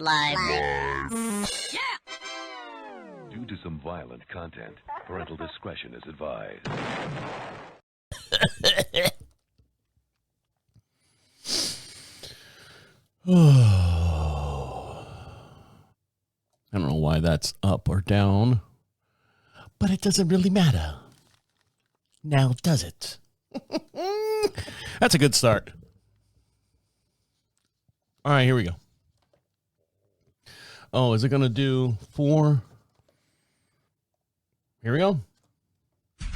Live. Due to some violent content, parental discretion is advised. I don't know why that's up or down, but it doesn't really matter. Now, does it? That's a good start. All right, here we go. Oh, is it going to do 4? Here we go. So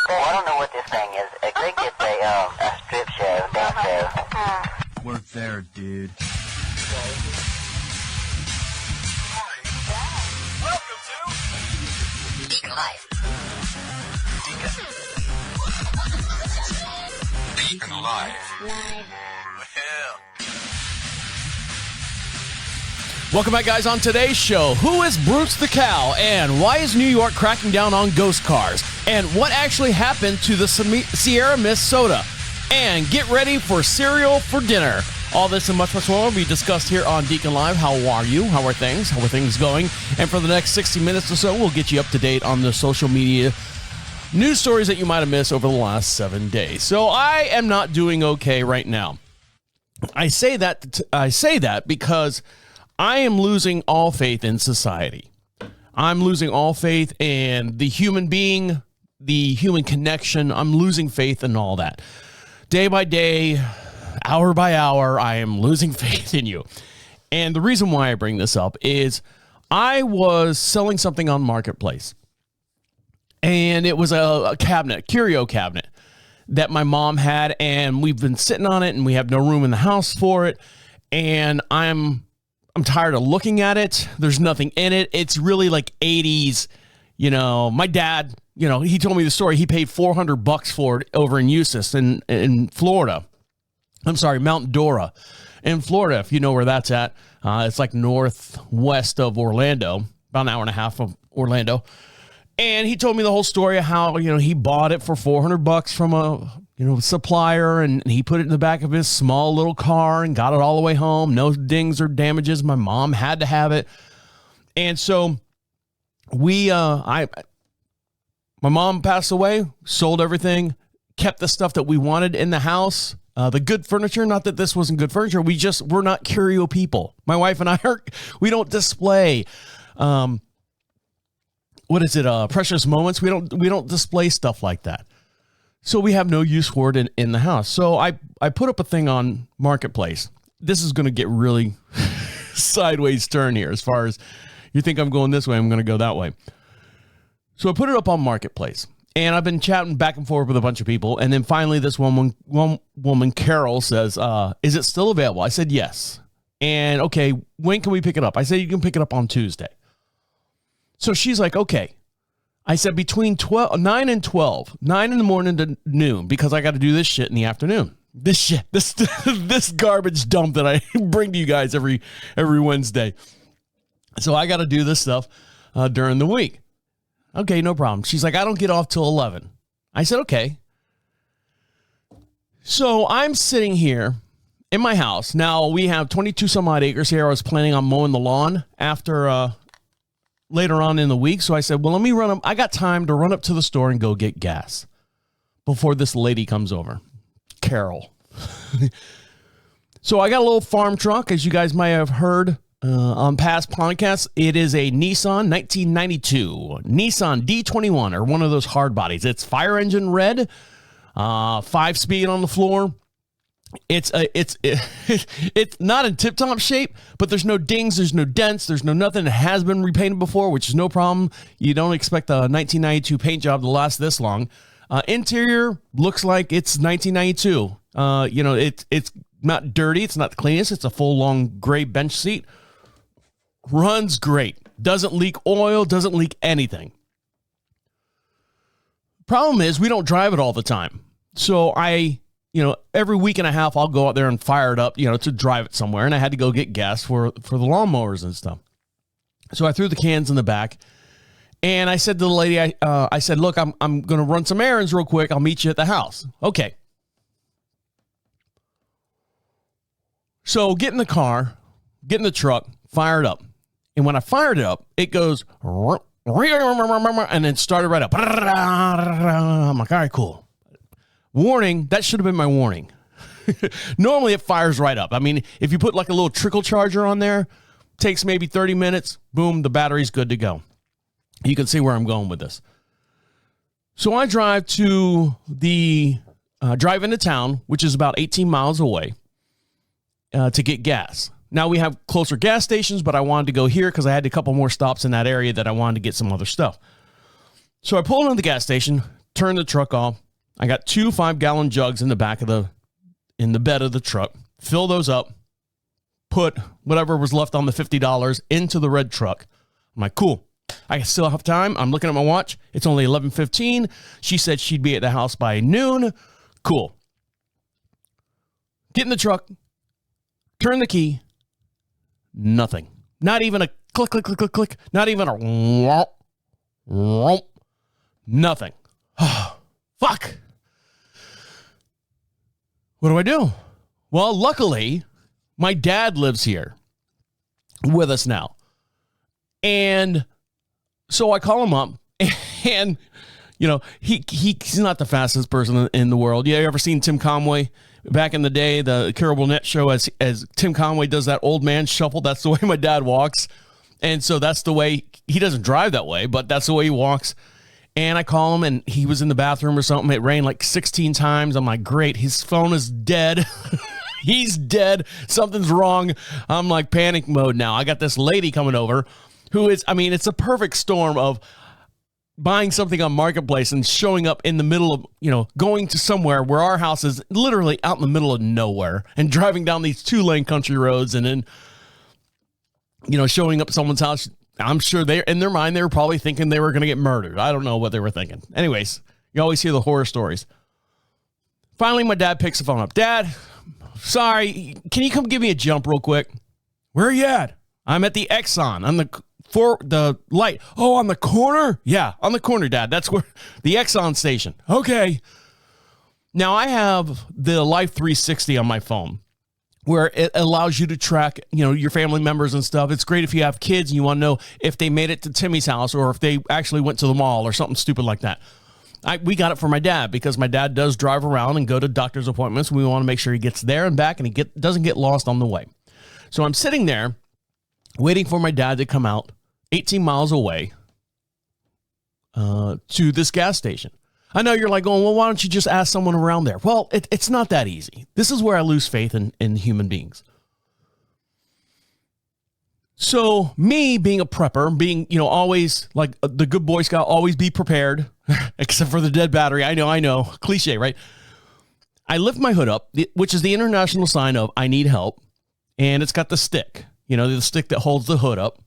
I don't know what this thing is. I think it's a strip show, dance show. Work there, dude. Welcome to DeaconLive. DeaconLive. Live. Well, Welcome back, guys. On today's show, who is Bruce the Cow, and why is New York cracking down on ghost cars, and what actually happened to the Sierra Mist soda, and get ready for cereal for dinner. All this and much, much more will be discussed here on Deacon Live. How are you? How are things? How are things going? And for the next 60 minutes or so, we'll get you up to date on the social media news stories that you might have missed over the last 7 days. So I am not doing okay right now. I say that because I am losing all faith in society. I'm losing all faith in the human being, the human connection. I'm losing faith in all that. Day by day, hour by hour, I am losing faith in you. And the reason why I bring this up is I was selling something on Marketplace. And it was a cabinet, curio cabinet that my mom had. And we've been sitting on it and we have no room in the house for it. And I'm tired of looking at it. There's nothing in it. It's really like 80s. You know, my dad, you know, he told me the story. He paid $400 for it over in Eustis in Florida. I'm sorry, Mount Dora in Florida, if you know where that's at. It's like northwest of Orlando, about an hour and a half of Orlando. And he told me the whole story of how, you know, he bought it for $400 from a, you know, supplier, and he put it in the back of his small little car and got it all the way home. No dings or damages. My mom had to have it. And so my mom passed away, sold everything, kept the stuff that we wanted in the house. The good furniture, not that this wasn't good furniture. We're not curio people. My wife and I we don't display, precious moments. We don't display stuff like that. So we have no use for it in the house. So I put up a thing on Marketplace. This is going to get really sideways turn here. As far as you think I'm going this way, I'm going to go that way. So I put it up on Marketplace. And I've been chatting back and forth with a bunch of people. And then finally this one woman, Carol, says, is it still available? I said, yes. And okay, when can we pick it up? I said, you can pick it up on Tuesday. So she's like, okay. I said between 9 and 12, 9 in the morning to noon, because I got to do this shit in the afternoon. This garbage dump that I bring to you guys every Wednesday. So I got to do this stuff during the week. Okay, no problem. She's like, I don't get off till 11. I said, okay. So I'm sitting here in my house. Now, we have 22 some odd acres here. I was planning on mowing the lawn after later on in the week. So I said, well, let me run up. I got time to run up to the store and go get gas before this lady comes over, Carol. So I got a little farm truck, as you guys might have heard on past podcasts. It is a Nissan 1992 Nissan D21, or one of those hard bodies. It's fire engine red, 5-speed on the floor. It's not in tip-top shape, but there's no dings, there's no dents, there's no nothing. It has been repainted before, which is no problem. You don't expect a 1992 paint job to last this long. Interior looks like it's 1992. It's not dirty. It's not the cleanest. It's a full long gray bench seat. Runs great. Doesn't leak oil. Doesn't leak anything. Problem is, we don't drive it all the time. So every week and a half, I'll go out there and fire it up, to drive it somewhere. And I had to go get gas for the lawnmowers and stuff. So I threw the cans in the back. And I said to the lady, I said, look, I'm going to run some errands real quick. I'll meet you at the house. Okay. So get in the car, get in the truck, fire it up. And when I fired it up, it goes, and then started right up. I'm like, all right, cool. Warning, that should have been my warning. Normally it fires right up. I mean, if you put like a little trickle charger on there, takes maybe 30 minutes, boom, the battery's good to go. You can see where I'm going with this. So I drive to the drive into town, which is about 18 miles away, to get gas. Now we have closer gas stations, but I wanted to go here because I had a couple more stops in that area that I wanted to get some other stuff. So I pulled into the gas station, turned the truck off. I got 2 5-gallon jugs in the back of in the bed of the truck, fill those up, put whatever was left on the $50 into the red truck. I'm like, cool. I still have time. I'm looking at my watch. It's only 11:15. She said she'd be at the house by noon. Cool. Get in the truck, turn the key. Nothing. Not even a click, click, click, click, click. Not even a womp, womp. Nothing. Fuck. What do I do? Well, luckily, my dad lives here with us now. And so I call him up, and, you know, he's not the fastest person in the world. You ever seen Tim Conway back in the day, the Curable Net show, as Tim Conway does that old man shuffle? That's the way my dad walks. And so that's the way, he doesn't drive that way, but that's the way he walks. And I call him, and he was in the bathroom or something. It rained like 16 times. I'm like, great, his phone is dead. He's dead. Something's wrong. I'm like panic mode now. I got this lady coming over who is, I mean, it's a perfect storm of buying something on Marketplace and showing up in the middle of, you know, going to somewhere where our house is literally out in the middle of nowhere, and driving down these 2-lane country roads, and then, you know, showing up at someone's house. I'm sure they, in their mind, they were probably thinking they were going to get murdered. I don't know what they were thinking. Anyways, you always hear the horror stories. Finally, my dad picks the phone up. Dad, sorry, can you come give me a jump real quick? Where are you at? I'm at the Exxon. I'm for the light. Oh, on the corner? Yeah, on the corner, Dad. That's where the Exxon station. Okay. Now I have the Life 360 on my phone, where it allows you to track, you know, your family members and stuff. It's great if you have kids and you want to know if they made it to Timmy's house or if they actually went to the mall or something stupid like that. We got it for my dad because my dad does drive around and go to doctor's appointments. We want to make sure he gets there and back and he doesn't get lost on the way. So I'm sitting there waiting for my dad to come out 18 miles away to this gas station. I know you're like going, well, why don't you just ask someone around there? Well, it's not that easy. This is where I lose faith in human beings. So me being a prepper, being, you know, always like the good Boy Scout, always be prepared, except for the dead battery. I know. Cliche, right? I lift my hood up, which is the international sign of I need help. And it's got the stick, you know, the stick that holds the hood up.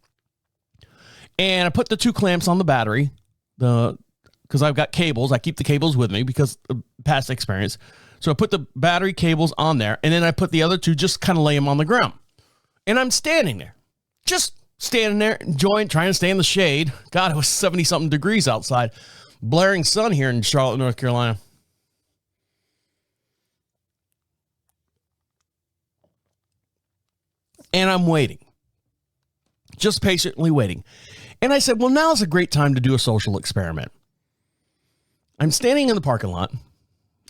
And I put the 2 clamps on the battery, because I've got cables. I keep the cables with me because of past experience. So I put the battery cables on there, and then I put the other 2, just kind of lay them on the ground. And I'm standing there, just standing there, enjoying, trying to stay in the shade. God, it was 70-something degrees outside. Blaring sun here in Charlotte, North Carolina. And I'm waiting, just patiently waiting. And I said, well, now's a great time to do a social experiment. I'm standing in the parking lot.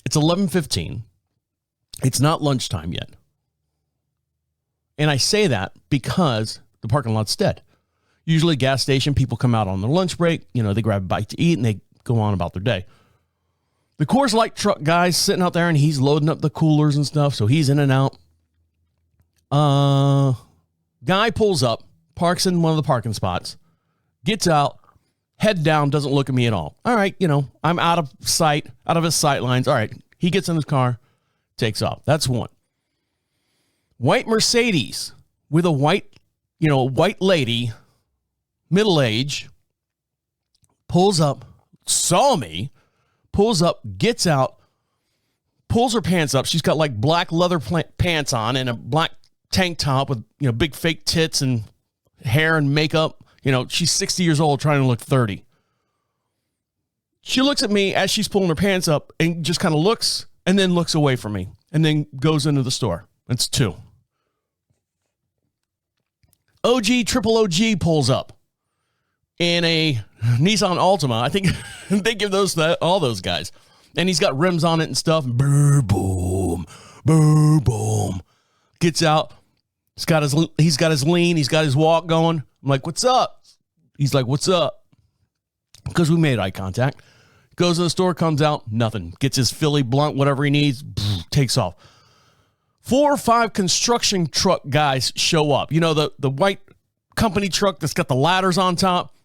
It's 11:15. It's not lunchtime yet. And I say that because the parking lot's dead. Usually gas station, people come out on their lunch break. You know, they grab a bite to eat and they go on about their day. The Coors Light truck guy's sitting out there and he's loading up the coolers and stuff. So he's in and out. Guy pulls up, parks in one of the parking spots, gets out, head down, doesn't look at me at all. All right, you know, I'm out of sight, out of his sight lines. All right, he gets in his car, takes off. That's one. White Mercedes with a white lady, middle age, pulls up, saw me, pulls up, gets out, pulls her pants up. She's got like black leather pants on and a black tank top with, you know, big fake tits and hair and makeup. You know, she's 60 years old trying to look 30. She looks at me as she's pulling her pants up and just kind of looks and then looks away from me and then goes into the store. It's 2. OG Triple OG pulls up in a Nissan Altima. I think they give all those guys. And he's got rims on it and stuff. Brr, boom, brr, boom. Gets out. He's got his lean. He's got his walk going. I'm like, what's up? He's like, what's up? Because we made eye contact. Goes to the store, comes out, nothing. Gets his Philly blunt, whatever he needs, takes off. 4 or 5 construction truck guys show up. You know, the white company truck that's got the ladders on top.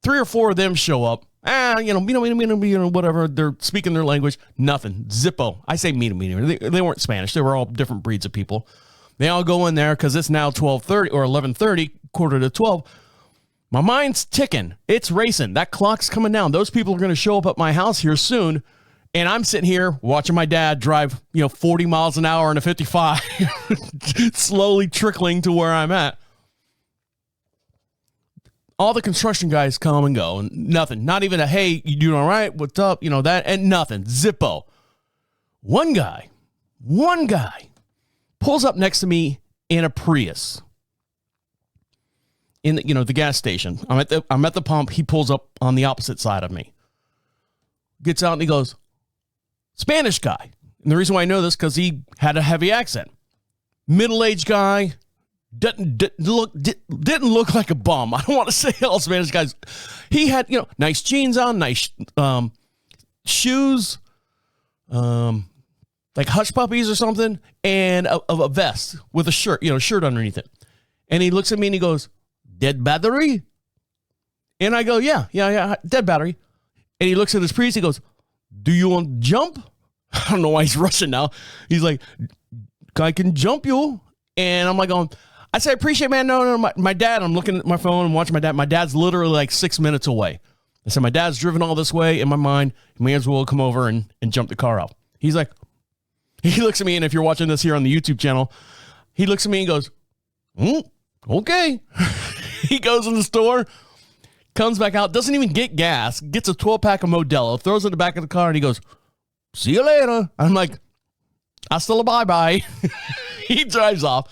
3 or 4 of them show up. Whatever. They're speaking their language. Nothing. Zippo. I say They weren't Spanish. They were all different breeds of people. They all go in there because it's now 12:30 or 11:30, quarter to 12. My mind's ticking. It's racing. That clock's coming down. Those people are going to show up at my house here soon. And I'm sitting here watching my dad drive, 40 miles an hour in a 55, slowly trickling to where I'm at. All the construction guys come and go, and nothing. Not even a, hey, you doing all right? What's up? That, and nothing. Zippo. One guy pulls up next to me in a Prius. In the gas station. I'm at the pump. He pulls up on the opposite side of me. Gets out and he goes, Spanish guy. And the reason why I know this because he had a heavy accent. Middle-aged guy. Didn't look like a bum. I don't want to say all Spanish guys. He had, nice jeans on, nice shoes, like hush puppies or something, and a vest with a shirt underneath it. And he looks at me and he goes, dead battery? And I go, yeah, dead battery. And he looks at his Prius, he goes, do you want to jump? I don't know why he's rushing now. He's like, I can jump you. And I'm like, I say, I appreciate, man. No, my dad, I'm looking at my phone and watching my dad. My dad's literally like 6 minutes away. I said, my dad's driven all this way. In my mind, he may as well come over and jump the car out. He's like, he looks at me, and if you're watching this here on the YouTube channel, he looks at me and goes, okay. He goes in the store, comes back out, doesn't even get gas, gets a 12-pack of Modelo, throws it in the back of the car, and he goes, see you later. I'm like, hasta la bye-bye. He drives off.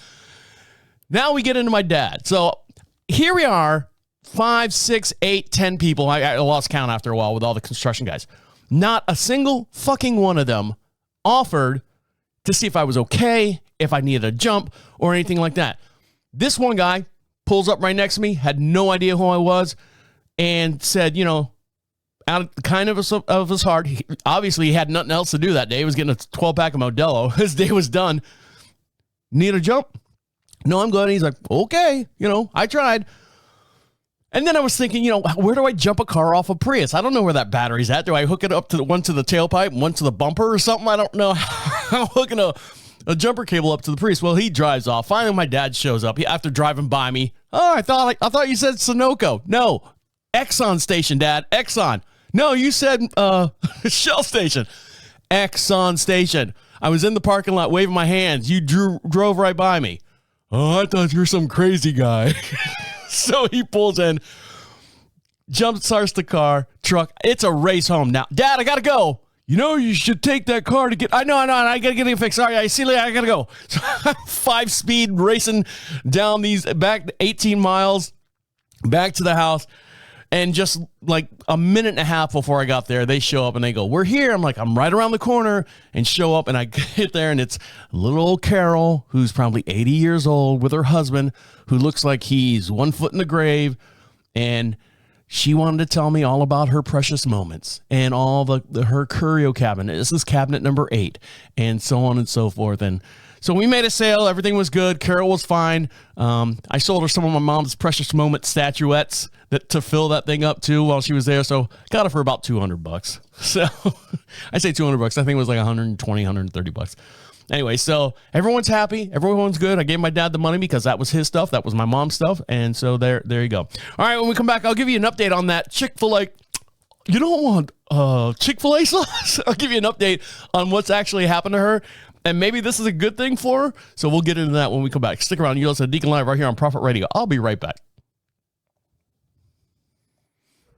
Now we get into my dad. So here we are, 5, 6, 8, 10 people. I lost count after a while with all the construction guys. Not a single fucking one of them offered to see if I was okay, if I needed a jump, or anything like that. This one guy pulls up right next to me, had no idea who I was, and said, out of kind of his heart, obviously he had nothing else to do that day. He was getting a 12-pack of Modelo. His day was done. Need a jump? No, I'm good. And he's like, okay, I tried. And then I was thinking, where do I jump a car off a Prius? I don't know where that battery's at. Do I hook it up to one to the tailpipe and one to the bumper or something? I don't know how hooking a jumper cable up to the Prius. Well, he drives off. Finally, my dad shows up after driving by me. Oh, I thought you said Sunoco. No, Exxon station, Dad. Exxon. No, you said Shell station. Exxon station. I was in the parking lot waving my hands. You drove right by me. Oh, I thought you were some crazy guy. So he pulls in, jump starts the truck. It's a race home now. Dad, I got to go. You should take that car to get. I know. I got to get it fixed. Sorry, I see you later. I got to go. So 5-speed racing down these back 18 miles back to the house. And just like a minute and a half before I got there, they show up and they go, we're here. I'm like, I'm right around the corner, and show up, and I get there, and it's little old Carol, who's probably 80 years old, with her husband, who looks like he's 1 foot in the grave. And she wanted to tell me all about her precious moments and all her curio cabinet. This is cabinet number 8, and so on and so forth. And so we made a sale. Everything was good. Carol was fine. I sold her some of my mom's precious moment statuettes to fill that thing up too while she was there. So got her for about $200. So I say $200. I think it was like $120, $130. Anyway, so everyone's happy. Everyone's good. I gave my dad the money because that was his stuff. That was my mom's stuff. And so there you go. All right, when we come back, I'll give you an update on that Chick-fil-A. You don't want Chick-fil-A sauce? I'll give you an update on what's actually happened to her. And maybe this is a good thing for her. So we'll get into that when we come back. Stick around. You listen to Deacon Live right here on Prophet Radio. I'll be right back.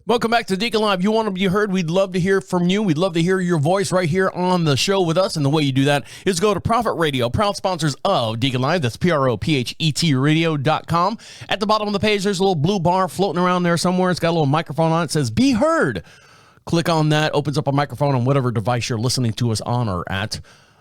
Welcome back to Deacon Live. You want to be heard? We'd love to hear from you. We'd love to hear your voice right here on the show with us. And the way you do that is go to Prophet Radio, proud sponsors of Deacon Live. That's PROPHET radio.com. At the bottom of the page, there's a little blue bar floating around there somewhere. It's got a little microphone on it. It says, Be Heard. Click on that. Opens up a microphone on whatever device you're listening to us on or at.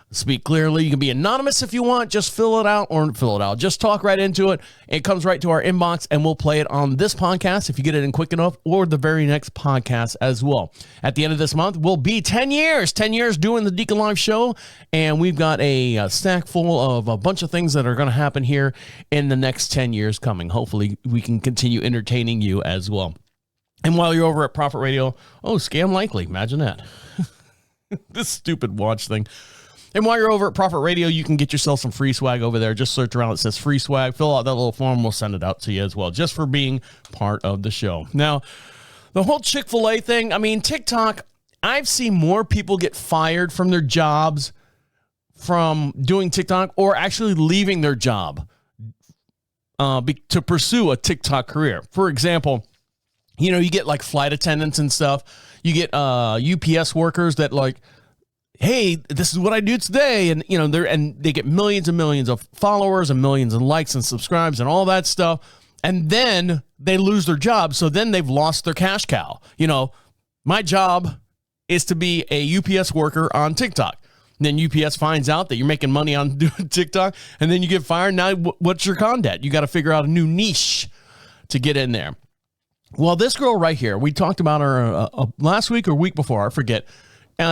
Speak clearly. You can be anonymous if you want. Just fill it out. Just talk right into it. It comes right to our inbox, and we'll play it on this podcast if you get it in quick enough, or the very next podcast as well. At the end of this month, we'll be 10 years doing the Deacon Live show, and we've got a stack full of a bunch of things that are going to happen here in the next 10 years coming. Hopefully, we can continue entertaining you as well. And while you're over at Prophet Radio, scam likely. Imagine that. This stupid watch thing. And while you're over at Prophet Radio, you can get yourself some free swag over there. Just search around. It says free swag. Fill out that little form. We'll send it out to you as well, just for being part of the show. Now, the whole Chick-fil-A thing, I mean, TikTok, I've seen more people get fired from their jobs from doing TikTok or actually leaving their job to pursue a TikTok career. For example, you get like flight attendants and stuff. You get UPS workers that like, hey, this is what I do today. And, they get millions and millions of followers and millions of likes and subscribes and all that stuff. And then they lose their job. So then they've lost their cash cow. My job is to be a UPS worker on TikTok. And then UPS finds out that you're making money on doing TikTok, and then you get fired. Now, what's your content? You got to figure out a new niche to get in there. Well, this girl right here, we talked about her last week or week before, I forget.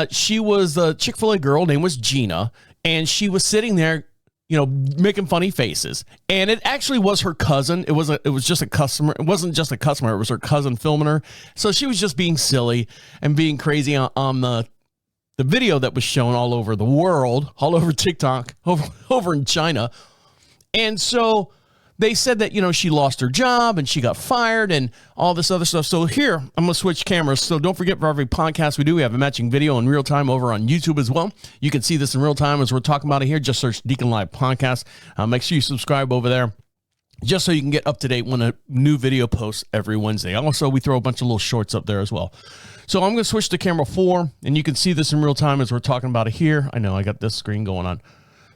She was a Chick-fil-A girl, name was Gina, and she was sitting there, making funny faces. And it actually was her cousin. It was just a customer. It wasn't just a customer. It was her cousin filming her. So she was just being silly and being crazy on the video that was shown all over the world, all over TikTok, over in China. And so they said that, she lost her job and she got fired and all this other stuff. So here, I'm going to switch cameras. So don't forget, for every podcast we do, we have a matching video in real time over on YouTube as well. You can see this in real time as we're talking about it here. Just search Deacon Live Podcast. Make sure you subscribe over there, just so you can get up to date when a new video posts every Wednesday. Also, we throw a bunch of little shorts up there as well. So I'm going to switch to camera 4, and you can see this in real time as we're talking about it here. I know I got this screen going on.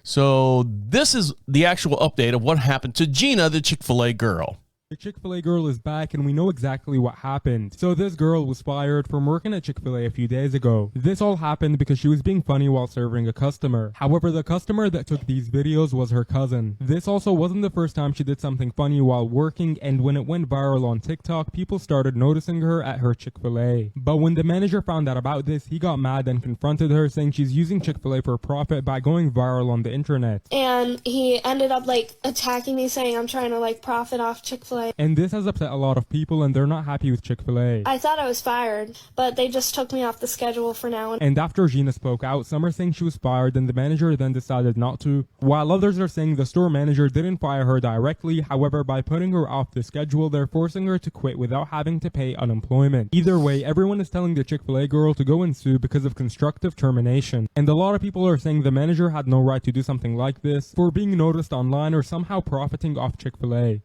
So this is the actual update of what happened to Gina, the Chick-fil-A girl. The Chick-fil-A girl is back, and we know exactly what happened. So this girl was fired from working at Chick-fil-A a few days ago. This all happened because she was being funny while serving a customer. However, the customer that took these videos was her cousin. This also wasn't the first time she did something funny while working, and when it went viral on TikTok, people started noticing her at her Chick-fil-A. But when the manager found out about this, he got mad and confronted her, saying she's using Chick-fil-A for profit by going viral on the internet. And he ended up attacking me, saying I'm trying to profit off Chick-fil-A. And this has upset a lot of people, and they're not happy with Chick-fil-A. I thought I was fired, but they just took me off the schedule for now. And after Gina spoke out, some are saying she was fired, and the manager then decided not to, while others are saying the store manager didn't fire her directly. However, by putting her off the schedule, they're forcing her to quit without having to pay unemployment. Either way, everyone is telling the Chick-fil-A girl to go and sue because of constructive termination. And a lot of people are saying the manager had no right to do something like this for being noticed online or somehow profiting off Chick-fil-A.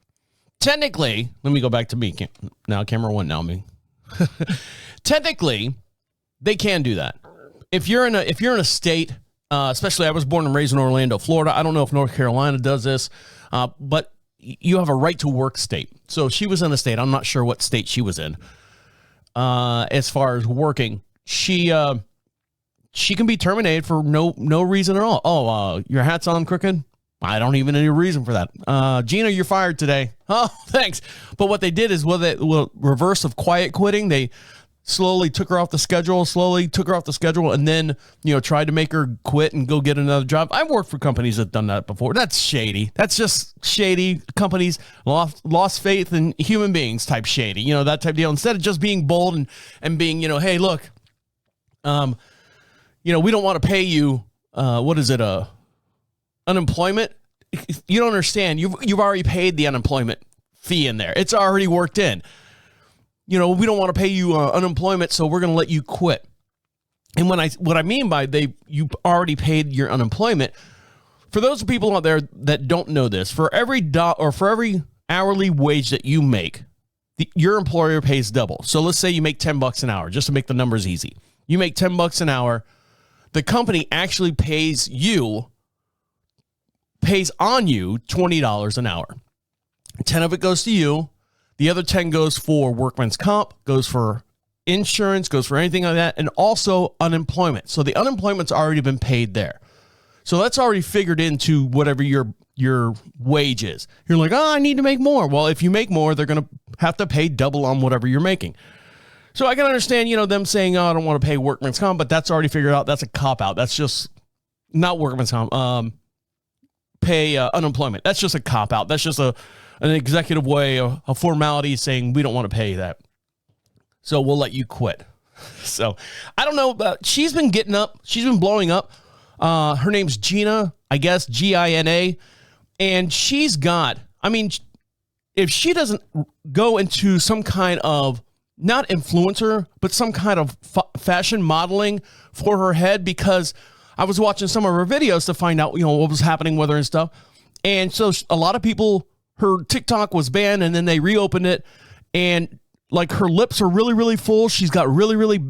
Technically, let me go back to me. Now, camera 1 now, me. Technically, they can do that. If you're in a state, especially I was born and raised in Orlando, Florida. I don't know if North Carolina does this, but you have a right to work state. So she was in a state. I'm not sure what state she was in. As far as working, she can be terminated for no reason at all. Oh, your hat's on crooked? I don't even any reason for that. Gina, you're fired today. Oh, thanks. But what they did is reverse of quiet quitting. They slowly took her off the schedule, and then, tried to make her quit and go get another job. I've worked for companies that done that before. That's shady. That's just shady. Companies lost faith in human beings type shady, that type deal. Instead of just being bold and being, hey, look, we don't want to pay you, unemployment. You don't understand. You've already paid the unemployment fee in there. It's already worked in. We don't want to pay you unemployment, so we're going to let you quit. And what I mean by you already paid your unemployment, for those people out there that don't know this, for every hourly wage that you make, your employer pays double. So let's say you make $10 an hour, just to make the numbers easy. You make $10 an hour. The company actually pays on you $20 an hour. 10 of it goes to you. The other 10 goes for workman's comp, goes for insurance, goes for anything like that, and also unemployment. So the unemployment's already been paid there. So that's already figured into whatever your wage is. You're like, oh, I need to make more. Well, if you make more, they're going to have to pay double on whatever you're making. So I can understand, them saying, oh, I don't want to pay workman's comp, but that's already figured out. That's a cop-out. That's just not workman's comp. Pay unemployment. That's just a cop-out. That's just an executive way, a formality saying we don't want to pay that. So we'll let you quit. So I don't know. She's been getting up. She's been blowing up. Her name's Gina, I guess, Gina. And she's got, if she doesn't go into some kind of, not influencer, but some kind of fashion modeling for her head, because I was watching some of her videos to find out, what was happening with her and stuff. And so a lot of people, her TikTok was banned and then they reopened it. And like her lips are really, really full. She's got really, really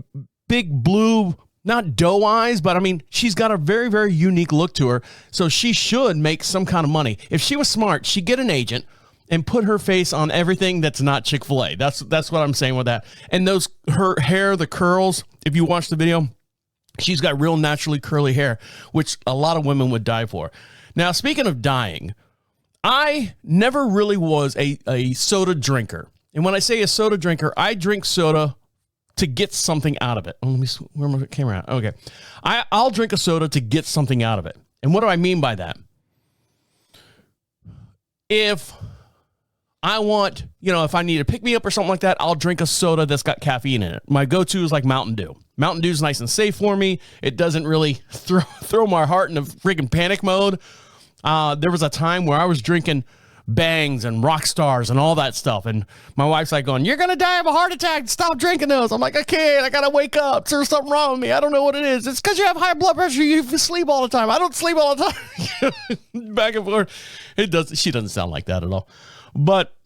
big blue, not doe eyes, but she's got a very, very unique look to her. So she should make some kind of money. If she was smart, she'd get an agent and put her face on everything that's not Chick-fil-A. That's what I'm saying with that. And her hair, the curls, if you watch the video, she's got real naturally curly hair, which a lot of women would die for. Now, speaking of dying, I never really was a soda drinker. And when I say a soda drinker, I drink soda to get something out of it. Oh, let me, where my camera at? Okay. I'll drink a soda to get something out of it. And what do I mean by that? If I want, if I need to pick me up or something like that, I'll drink a soda that's got caffeine in it. My go-to is like Mountain Dew. Mountain Dew is nice and safe for me. It doesn't really throw my heart into freaking panic mode. There was a time where I was drinking Bangs and Rock Stars and all that stuff. And my wife's like going, you're going to die of a heart attack. Stop drinking those. I'm like, I can't. I got to wake up. There's something wrong with me. I don't know what it is. It's because you have high blood pressure. You sleep all the time. I don't sleep all the time. Back and forth. She doesn't sound like that at all. But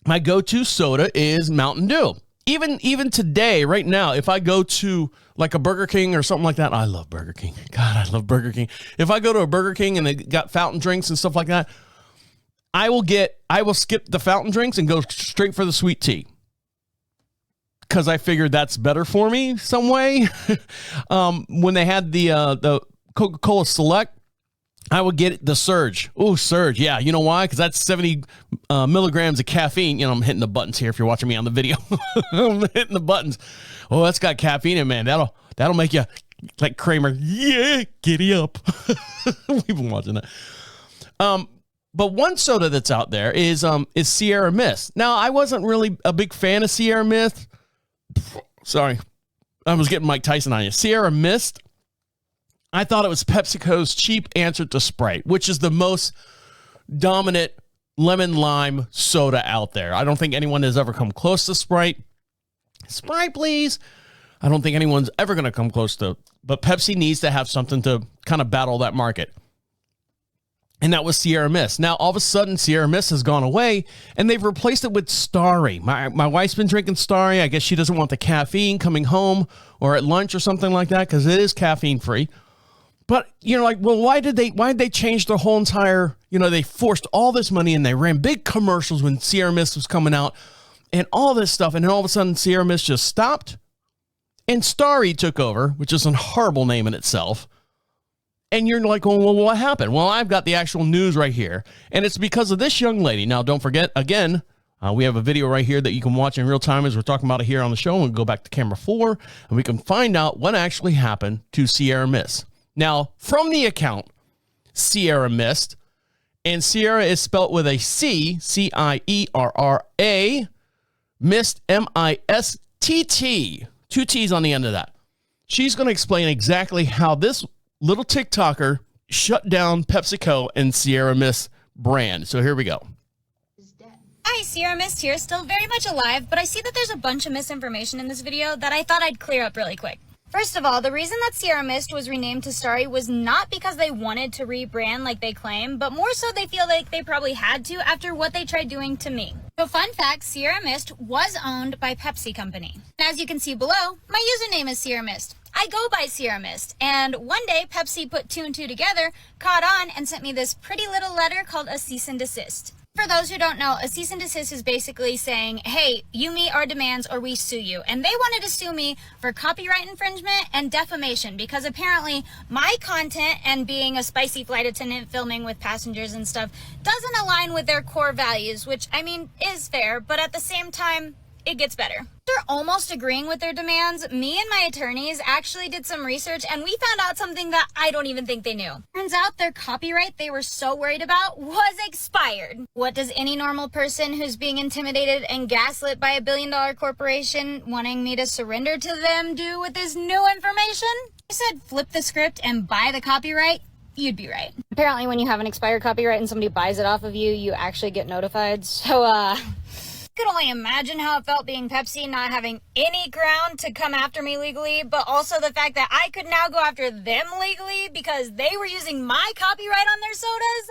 my go-to soda is Mountain Dew. Even today, right now, if I go to like a Burger King or something like that, I love Burger King. God, I love Burger King. If I go to a Burger King and they got fountain drinks and stuff like that, I will skip the fountain drinks and go straight for the sweet tea, because I figured that's better for me some way. When they had the Coca-Cola Select, I would get the Surge. Oh, Surge. Yeah. You know why? Because that's 70 milligrams of caffeine. I'm hitting the buttons here if you're watching me on the video. I'm hitting the buttons. Oh, that's got caffeine in, man. That'll make you like Kramer. Yeah, giddy up. We've been watching that. But one soda that's out there is Sierra Mist. Now, I wasn't really a big fan of Sierra Mist. Sorry. I was getting Mike Tyson on you. Sierra Mist. I thought it was PepsiCo's cheap answer to Sprite, which is the most dominant lemon lime soda out there. I don't think anyone has ever come close to Sprite. Sprite, please. I don't think anyone's ever going to come close to, but Pepsi needs to have something to kind of battle that market. And that was Sierra Mist. Now, all of a sudden, Sierra Mist has gone away, and they've replaced it with Starry. My wife's been drinking Starry. I guess she doesn't want the caffeine coming home or at lunch or something like that, because it is caffeine-free. But you're like, well, why did they change the whole entire, they forced all this money and they ran big commercials when Sierra Mist was coming out and all this stuff. And then all of a sudden Sierra Mist just stopped and Starry took over, which is a horrible name in itself. And you're like, well, what happened? Well, I've got the actual news right here. And it's because of this young lady. Now, don't forget, again, we have a video right here that you can watch in real time as we're talking about it here on the show. We'll go back to camera 4 and we can find out what actually happened to Sierra Mist. Now, from the account, Sierra Mist, and Sierra is spelled with a C, C-I-E-R-R-A, Mist, M-I-S-T-T, 2 T's on the end of that. She's going to explain exactly how this little TikToker shut down PepsiCo and Sierra Mist brand. So here we go. Hi, Sierra Mist here, still very much alive, but I see that there's a bunch of misinformation in this video that I thought I'd clear up really quick. First of all, the reason that Sierra Mist was renamed to Starry was not because they wanted to rebrand like they claim, but more so they feel like they probably had to after what they tried doing to me. So fun fact, Sierra Mist was owned by Pepsi Company. And as you can see below, my username is Sierra Mist. I go by Sierra Mist, and one day Pepsi put 2 and 2 together, caught on, and sent me this pretty little letter called a cease and desist. For those who don't know, a cease and desist is basically saying, hey, you meet our demands or we sue you. And they wanted to sue me for copyright infringement and defamation because apparently my content and being a spicy flight attendant filming with passengers and stuff doesn't align with their core values, which I mean is fair, but at the same time, it gets better. After almost agreeing with their demands, me and my attorneys actually did some research and we found out something that I don't even think they knew. Turns out their copyright they were so worried about was expired. What does any normal person who's being intimidated and gaslit by a billion-dollar corporation wanting me to surrender to them do with this new information? I said flip the script and buy the copyright. You'd be right. Apparently when you have an expired copyright and somebody buys it off of you, you actually get notified. So, could only imagine how it felt being Pepsi, not having any ground to come after me legally, but also the fact that I could now go after them legally because they were using my copyright on their sodas.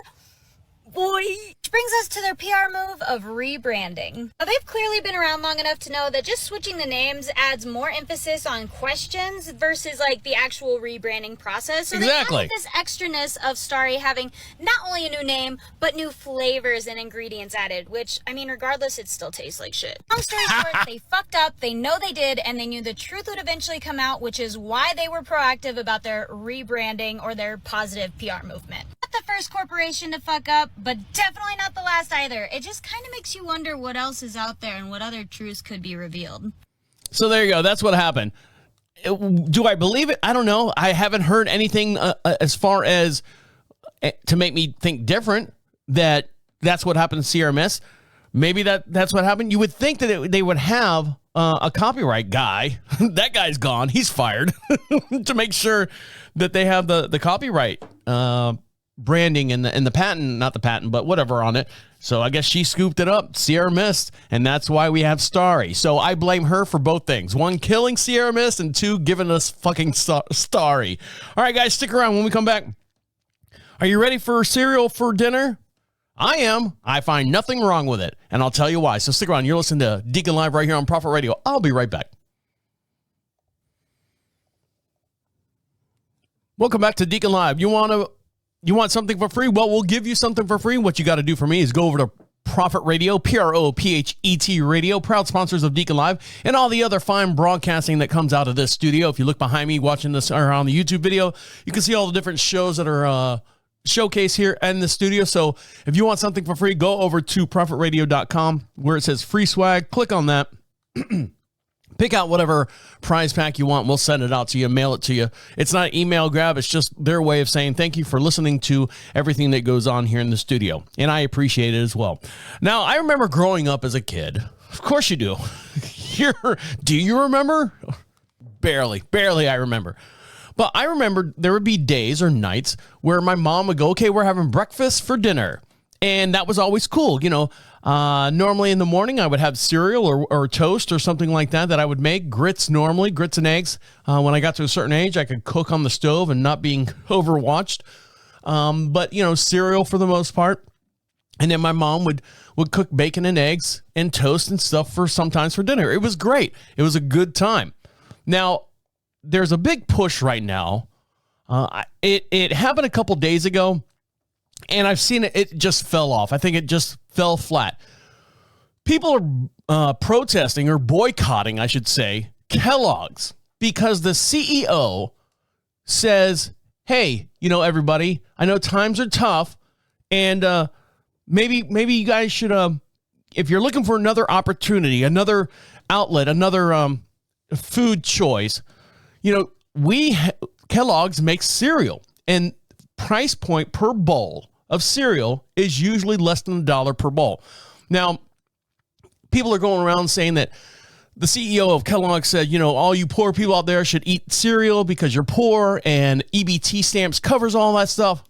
Boy. Which brings us to their PR move of rebranding. Now, they've clearly been around long enough to know that just switching the names adds more emphasis on questions versus like the actual rebranding process. So Exactly. they added this extraness of Starry having not only a new name, but new flavors and ingredients added, which, I mean, regardless, it still tastes like shit. Long story short, they fucked up, they know they did, and they knew the truth would eventually come out, which is why they were proactive about their rebranding or their positive PR movement. Not the first corporation to fuck up, but definitely not the last either. It just kind of makes you wonder what else is out there and what other truths could be revealed. So there you go. That's what happened. Do I believe it? I don't know. I haven't heard anything as far as to make me think different that that's what happened to Sierra Mist. Maybe that's what happened. You would think that they would have a copyright guy. That guy's gone. He's fired to make sure that they have the copyright branding and the patent, not the patent, but whatever on it. So I guess she scooped it up, Sierra Mist, and that's why we have Starry. So I blame her for both things. 1, killing Sierra Mist, and 2, giving us fucking Starry. All right, guys, stick around when we come back. Are you ready for cereal for dinner? I am. I find nothing wrong with it, and I'll tell you why. So stick around. You're listening to Deacon Live right here on Prophet Radio. I'll be right back. Welcome back to Deacon Live. You want something for free? Well, we'll give you something for free. What you got to do for me is go over to Prophet Radio, Prophet Radio, proud sponsors of Deacon Live, and all the other fine broadcasting that comes out of this studio. If you look behind me watching this or on the YouTube video, you can see all the different shows that are showcased here in the studio. So if you want something for free, go over to prophetradio.com where it says free swag. Click on that. Pick out whatever prize pack you want. We'll send it out to you, mail it to you. It's not an email grab. It's just their way of saying thank you for listening to everything that goes on here in the studio. And I appreciate it as well. Now, I remember growing up as a kid. Of course you do. Do you remember? Barely I remember. But I remember there would be days or nights where my mom would go, okay, we're having breakfast for dinner. And that was always cool. You know, normally in the morning I would have cereal or toast or something like that I would make. Grits and eggs. When I got to a certain age, I could cook on the stove and not being overwatched. But, you know, cereal for the most part. And then my mom would cook bacon and eggs and toast and stuff sometimes for dinner. It was great. It was a good time. Now, there's a big push right now. It happened a couple days ago. And I've seen it just fell off. I think it just fell flat. People are protesting or boycotting, I should say, Kellogg's because the CEO says, hey, you know, everybody, I know times are tough. And maybe you guys should, if you're looking for another opportunity, another outlet, another food choice, you know, Kellogg's makes cereal. And price point per bowl of cereal is usually less than $1 per bowl. Now, people are going around saying that the CEO of Kellogg said, you know, all you poor people out there should eat cereal because you're poor and EBT stamps covers all that stuff.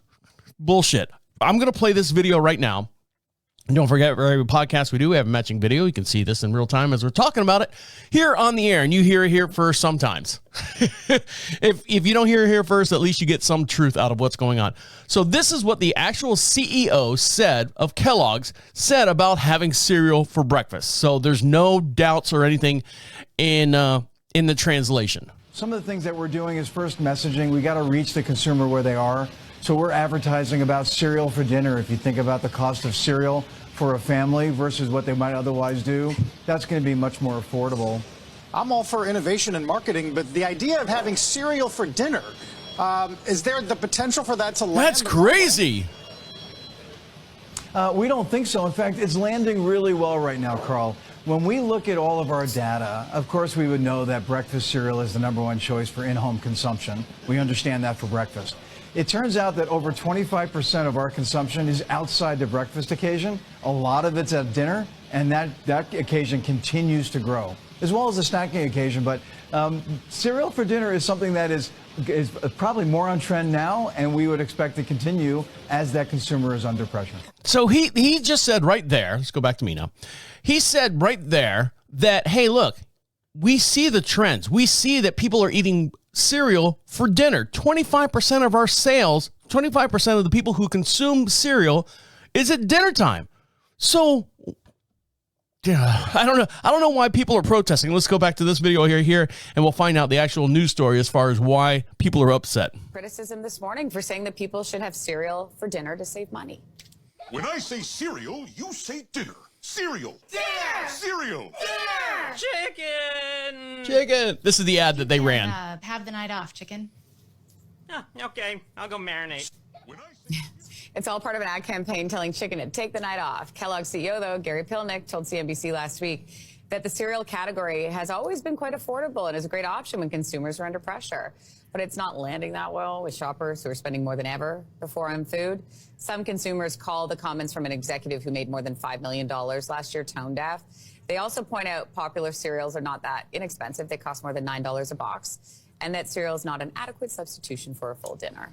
Bullshit. I'm going to play this video right now And don't forget, for every podcast we do, we have a matching video. You can see this in real time as we're talking about it here on the air, and you hear it here first sometimes. If you don't hear it here first, at least you get some truth out of what's going on. So this is what the actual CEO said of Kellogg's, said about having cereal for breakfast. So there's no doubts or anything in the translation. Some of the things that we're doing is first messaging. We got to reach the consumer where they are. So we're advertising about cereal for dinner. If you think about the cost of cereal for a family versus what they might otherwise do, that's going to be much more affordable. I'm all for innovation and marketing, but the idea of having cereal for dinner, is there the potential for that to land? That's crazy. We don't think so. In fact, it's landing really well right now, Carl. When we look at all of our data, of course, we would know that breakfast cereal is the #1 choice for in-home consumption. We understand that for breakfast. It turns out that over 25% of our consumption is outside the breakfast occasion. A lot of it's at dinner, and that occasion continues to grow, as well as the snacking occasion. But cereal for dinner is something that is probably more on trend now, and we would expect to continue as that consumer is under pressure. So he just said right there, let's go back to me now. He said right there that, hey, look, we see the trends. We see that people are eating cereal for dinner. 25% of our sales, 25% of the people who consume cereal is at dinner time. So yeah, I don't know why people are protesting. Let's go back to this video here, and we'll find out the actual news story as far as why people are upset. Criticism this morning for saying that people should have cereal for dinner to save money. When I say cereal, you say dinner. Cereal. Dinner. Cereal. Dinner. Chicken. This is the ad that they ran. Have the night off, chicken. Oh, okay, I'll go marinate. It's all part of an ad campaign telling chicken to take the night off. Kellogg's CEO, though, Gary Pilnick, told CNBC last week that the cereal category has always been quite affordable and is a great option when consumers are under pressure. But it's not landing that well with shoppers who are spending more than ever before on food. Some consumers call the comments from an executive who made more than $5 million last year tone deaf. They also point out popular cereals are not that inexpensive. They cost more than $9 a box, and that cereal is not an adequate substitution for a full dinner.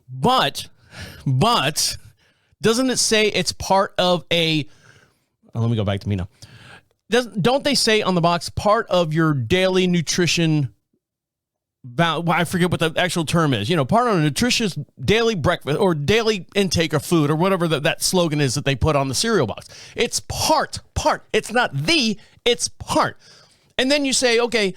But doesn't it say it's part of a, let me go back to me now. Don't they say on the box part of your daily nutrition? I forget what the actual term is. You know, part of a nutritious daily breakfast or daily intake of food or whatever that slogan is that they put on the cereal box. It's part. It's not it's part. And then you say, okay,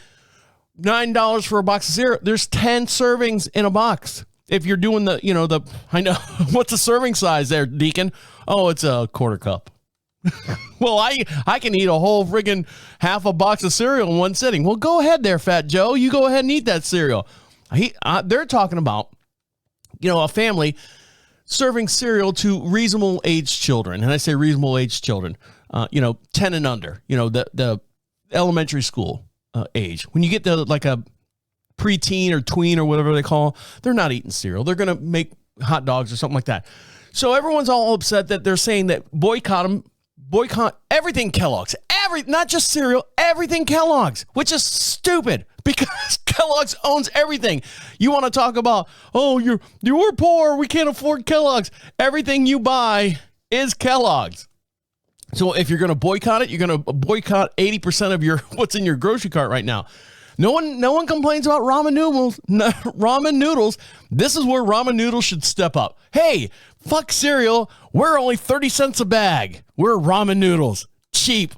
$9 for a box of cereal. There's 10 servings in a box. If you're doing I know, what's the serving size there, Deacon? Oh, it's a quarter cup. Well, I can eat a whole friggin' half a box of cereal in one sitting. Well, go ahead there, Fat Joe. You go ahead and eat that cereal. They're talking about, a family serving cereal to reasonable aged children. And I say reasonable aged children, 10 and under, the elementary school age. When you get to like a preteen or tween or whatever they call, they're not eating cereal. They're going to make hot dogs or something like that. So everyone's all upset that they're saying that boycott everything Kellogg's, not just cereal, everything Kellogg's, which is stupid because Kellogg's owns everything. You want to talk about, we're poor, we can't afford Kellogg's. Everything you buy is Kellogg's. So if you're going to boycott it, you're going to boycott 80% of what's in your grocery cart right now. No one complains about ramen noodles. Ramen noodles. This is where ramen noodles should step up. Hey, fuck cereal. We're only 30 cents a bag. We're ramen noodles. Cheap.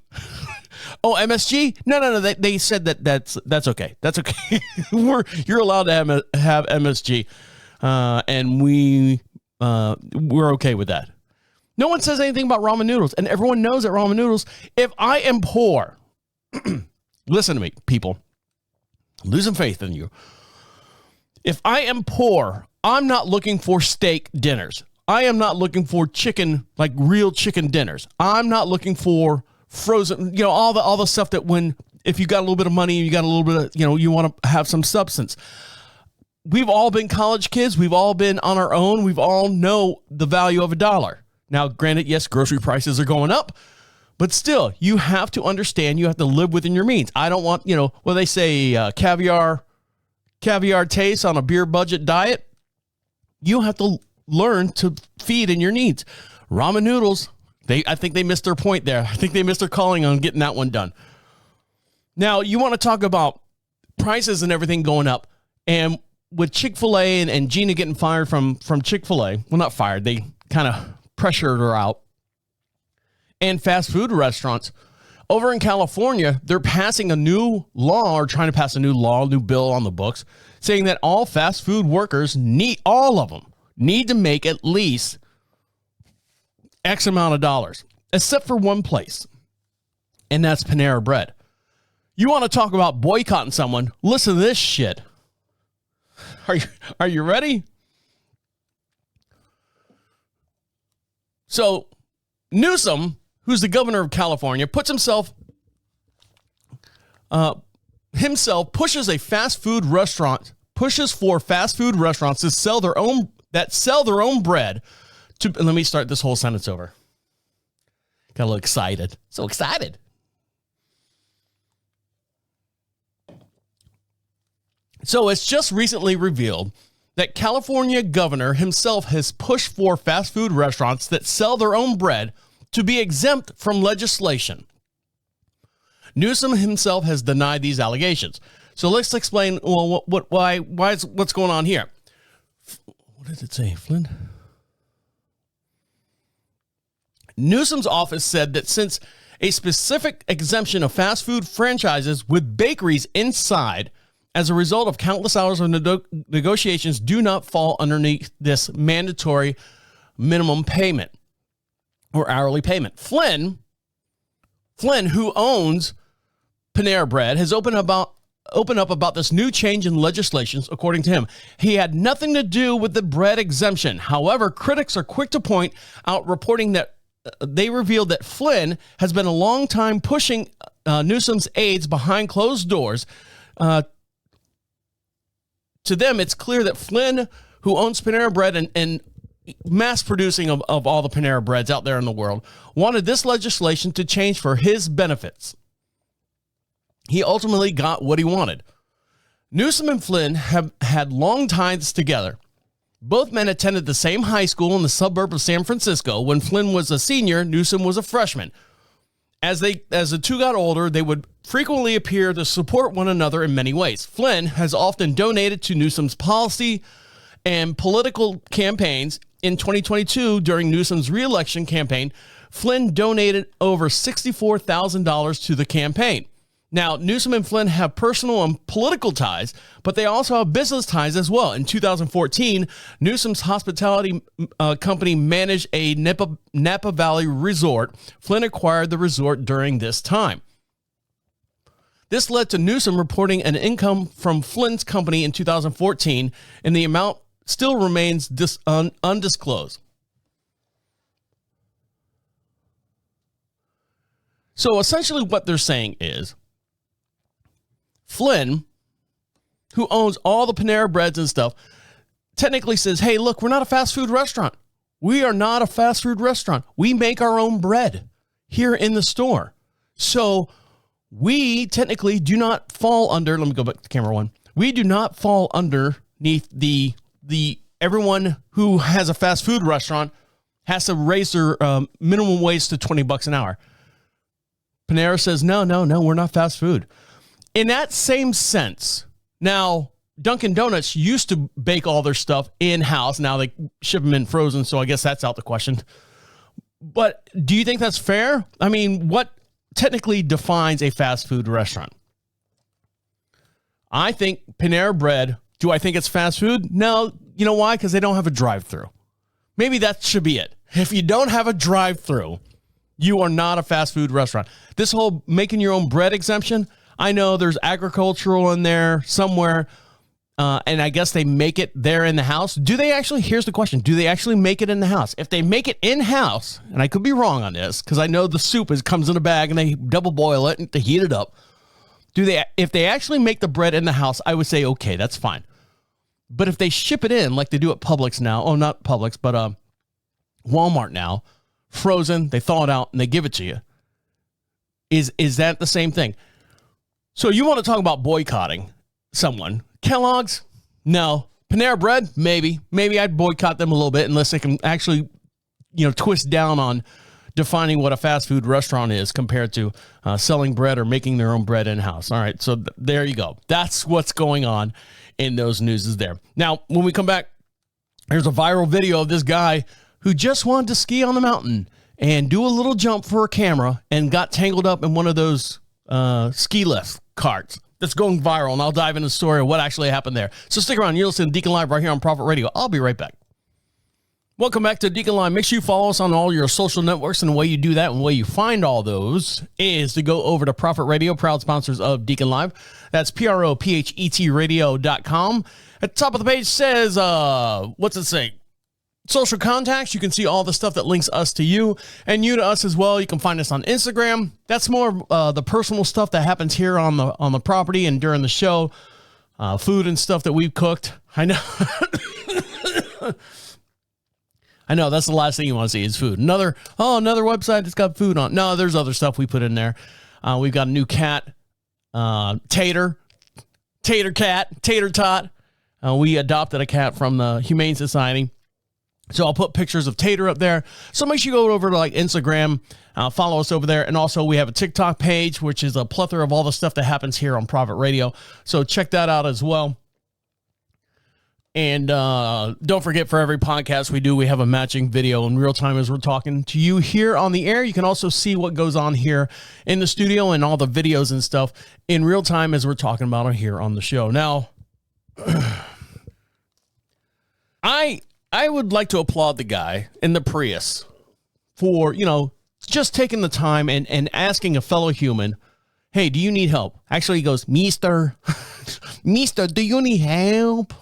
Oh, MSG? No. They said that's okay. That's okay. You're allowed to have MSG, and we're okay with that. No one says anything about ramen noodles, and everyone knows that ramen noodles. If I am poor, listen to me, people. Losing faith in you. If I am poor, I'm not looking for steak dinners. I am not looking for chicken, like real chicken dinners. I'm not looking for frozen, all the stuff that if you got a little bit of money, you got a little bit of, you want to have some substance. We've all been college kids. We've all been on our own. We've all know the value of $1. Now, granted, yes, grocery prices are going up. But still, you have to understand, you have to live within your means. I don't want, what they say, caviar taste on a beer budget diet. You have to learn to feed in your needs. Ramen noodles, I think they missed their point there. I think they missed their calling on getting that one done. Now, you want to talk about prices and everything going up. And with Chick-fil-A and Gina getting fired from Chick-fil-A, well, not fired, they kind of pressured her out. And fast food restaurants over in California, they're passing a new law, or trying to pass a new bill on the books, saying that all fast food workers all of them need to make at least X amount of dollars, except for one place, and that's Panera Bread. You want to talk about boycotting someone? Listen to this shit. Are you ready? So Newsom, who's the governor of California, pushes for fast food restaurants to sell their own bread to, let me start this whole sentence over. Got a little excited. So excited. So it's just recently revealed that California governor himself has pushed for fast food restaurants that sell their own bread to be exempt from legislation. Newsom himself has denied these allegations. So let's explain, well, what's going on here. What did it say, Flynn? Newsom's office said that since a specific exemption of fast food franchises with bakeries inside as a result of countless hours of negotiations do not fall underneath this mandatory minimum payment or hourly payment. Flynn, who owns Panera Bread, has opened up about this new change in legislation. According to him, he had nothing to do with the bread exemption. However, critics are quick to point out, reporting that they revealed that Flynn has been a long time pushing Newsom's aides behind closed doors. To them, it's clear that Flynn, who owns Panera Bread and mass producing of all the Panera Breads out there in the world, wanted this legislation to change for his benefits. He ultimately got what he wanted. Newsom and Flynn have had long ties together. Both men attended the same high school in the suburb of San Francisco. When Flynn was a senior, Newsom was a freshman. As the two got older, they would frequently appear to support one another in many ways. Flynn has often donated to Newsom's policy and political campaigns. In 2022, during Newsom's re-election campaign, Flynn donated over $64,000 to the campaign. Now, Newsom and Flynn have personal and political ties, but they also have business ties as well. In 2014, Newsom's hospitality company managed a Napa Valley resort. Flynn acquired the resort during this time. This led to Newsom reporting an income from Flynn's company in 2014, and the amount still remains undisclosed. So essentially what they're saying is, Flynn, who owns all the Panera Breads and stuff, technically says, hey, look, we're not a fast food restaurant. We are not a fast food restaurant. We make our own bread here in the store. So we technically do not fall under, let me go back to camera one. We do not fall underneath the everyone who has a fast food restaurant has to raise their minimum wage to $20 an hour. Panera says, no, we're not fast food. In that same sense, now Dunkin' Donuts used to bake all their stuff in-house. Now they ship them in frozen, so I guess that's out the question. But do you think that's fair? I mean, what technically defines a fast food restaurant? I think Panera Bread, do I think it's fast food? No. You know why? Because they don't have a drive-thru. Maybe that should be it. If you don't have a drive-thru, you are not a fast food restaurant. This whole making your own bread exemption, I know there's agricultural in there somewhere, and I guess they make it there in the house. Do they actually, here's the question, do they actually make it in the house? If they make it in-house, and I could be wrong on this, because I know the soup comes in a bag and they double boil it and to heat it up. If they actually make the bread in the house, I would say, okay, that's fine. But if they ship it in like they do at Publix now, not Publix, but Walmart now, frozen, they thaw it out and they give it to you, is that the same thing? So you want to talk about boycotting someone. Kellogg's? No. Panera Bread? Maybe. Maybe I'd boycott them a little bit unless they can actually, twist down on defining what a fast food restaurant is compared to selling bread or making their own bread in-house. All right, so there you go. That's what's going on in those newses there. Now, when we come back, here's a viral video of this guy who just wanted to ski on the mountain and do a little jump for a camera and got tangled up in one of those ski lift carts. That's going viral, and I'll dive into the story of what actually happened there. So stick around. You're listening to Deacon Live right here on Prophet Radio. I'll be right back. Welcome back to Deacon Live. Make sure you follow us on all your social networks, and the way you do that and the way you find all those is to go over to Prophet Radio, proud sponsors of Deacon Live. That's PROPHET radio.com. At the top of the page says, what's it say? Social contacts. You can see all the stuff that links us to you and you to us as well. You can find us on Instagram. That's more the personal stuff that happens here on the property and during the show. Food and stuff that we've cooked. I know. I know that's the last thing you want to see is food. Another website that's got food on. No, there's other stuff we put in there. We've got a new cat, Tater Tot. We adopted a cat from the Humane Society. So I'll put pictures of Tater up there. So make sure you go over to like Instagram, follow us over there. And also we have a TikTok page, which is a plethora of all the stuff that happens here on Prophet Radio. So check that out as well. And don't forget, for every podcast we do, we have a matching video in real time as we're talking to you here on the air. You can also see what goes on here in the studio and all the videos and stuff in real time as we're talking about it here on the show. Now, I would like to applaud the guy in the Prius for, just taking the time and asking a fellow human, hey, do you need help? Actually, he goes, Mister, do you need help?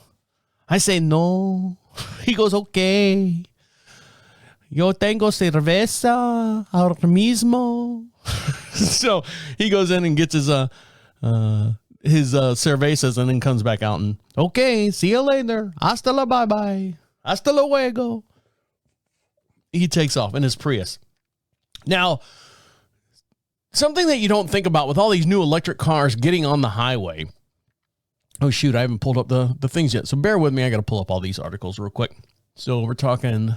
I say, no. He goes, okay. Yo tengo cerveza ahora mismo. So he goes in and gets his cervezas and then comes back out and, okay, see you later. Hasta la bye-bye. Hasta luego. He takes off in his Prius. Now, something that you don't think about with all these new electric cars getting on the highway. Oh, shoot, I haven't pulled up the things yet. So bear with me. I got to pull up all these articles real quick. So we're talking...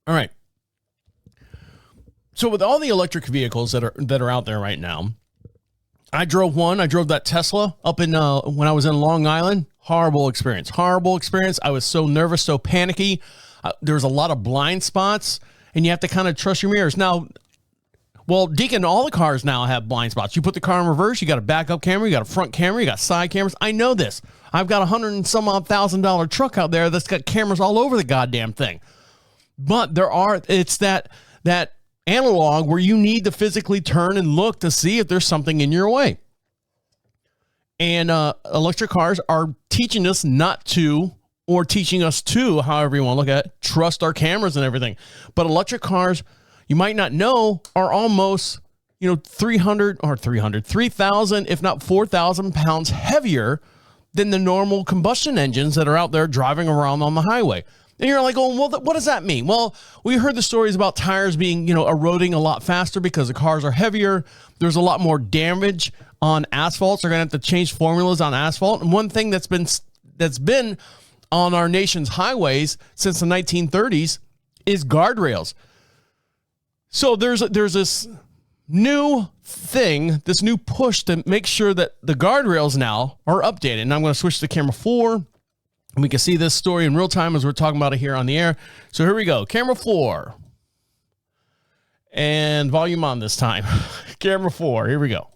All right. So with all the electric vehicles that are out there right now, I drove one. I drove that Tesla up in when I was in Long Island. Horrible experience. I was so nervous, so panicky. There's a lot of blind spots, and you have to kind of trust your mirrors. Now, well, Deacon, all the cars now have blind spots. You put the car in reverse, you got a backup camera, you got a front camera, you got side cameras. I know this. I've got $100 and some odd $1,000 truck out there that's got cameras all over the goddamn thing. But it's that analog where you need to physically turn and look to see if there's something in your way. And electric cars are teaching us not to, or teaching us to, however you want to look at it, trust our cameras and everything. But electric cars, you might not know, are almost, 3,000, if not 4,000 pounds heavier than the normal combustion engines that are out there driving around on the highway. And you're like, oh, well, what does that mean? Well, we heard the stories about tires being, eroding a lot faster because the cars are heavier. There's a lot more damage on asphalt. So they're going to have to change formulas on asphalt. And one thing that's been on our nation's highways since the 1930s is guardrails. So there's this new thing, this new push to make sure that the guardrails now are updated. And I'm going to switch to camera 4. And we can see this story in real time as we're talking about it here on the air. So here we go. Camera 4. And volume on this time. Camera 4. Here we go.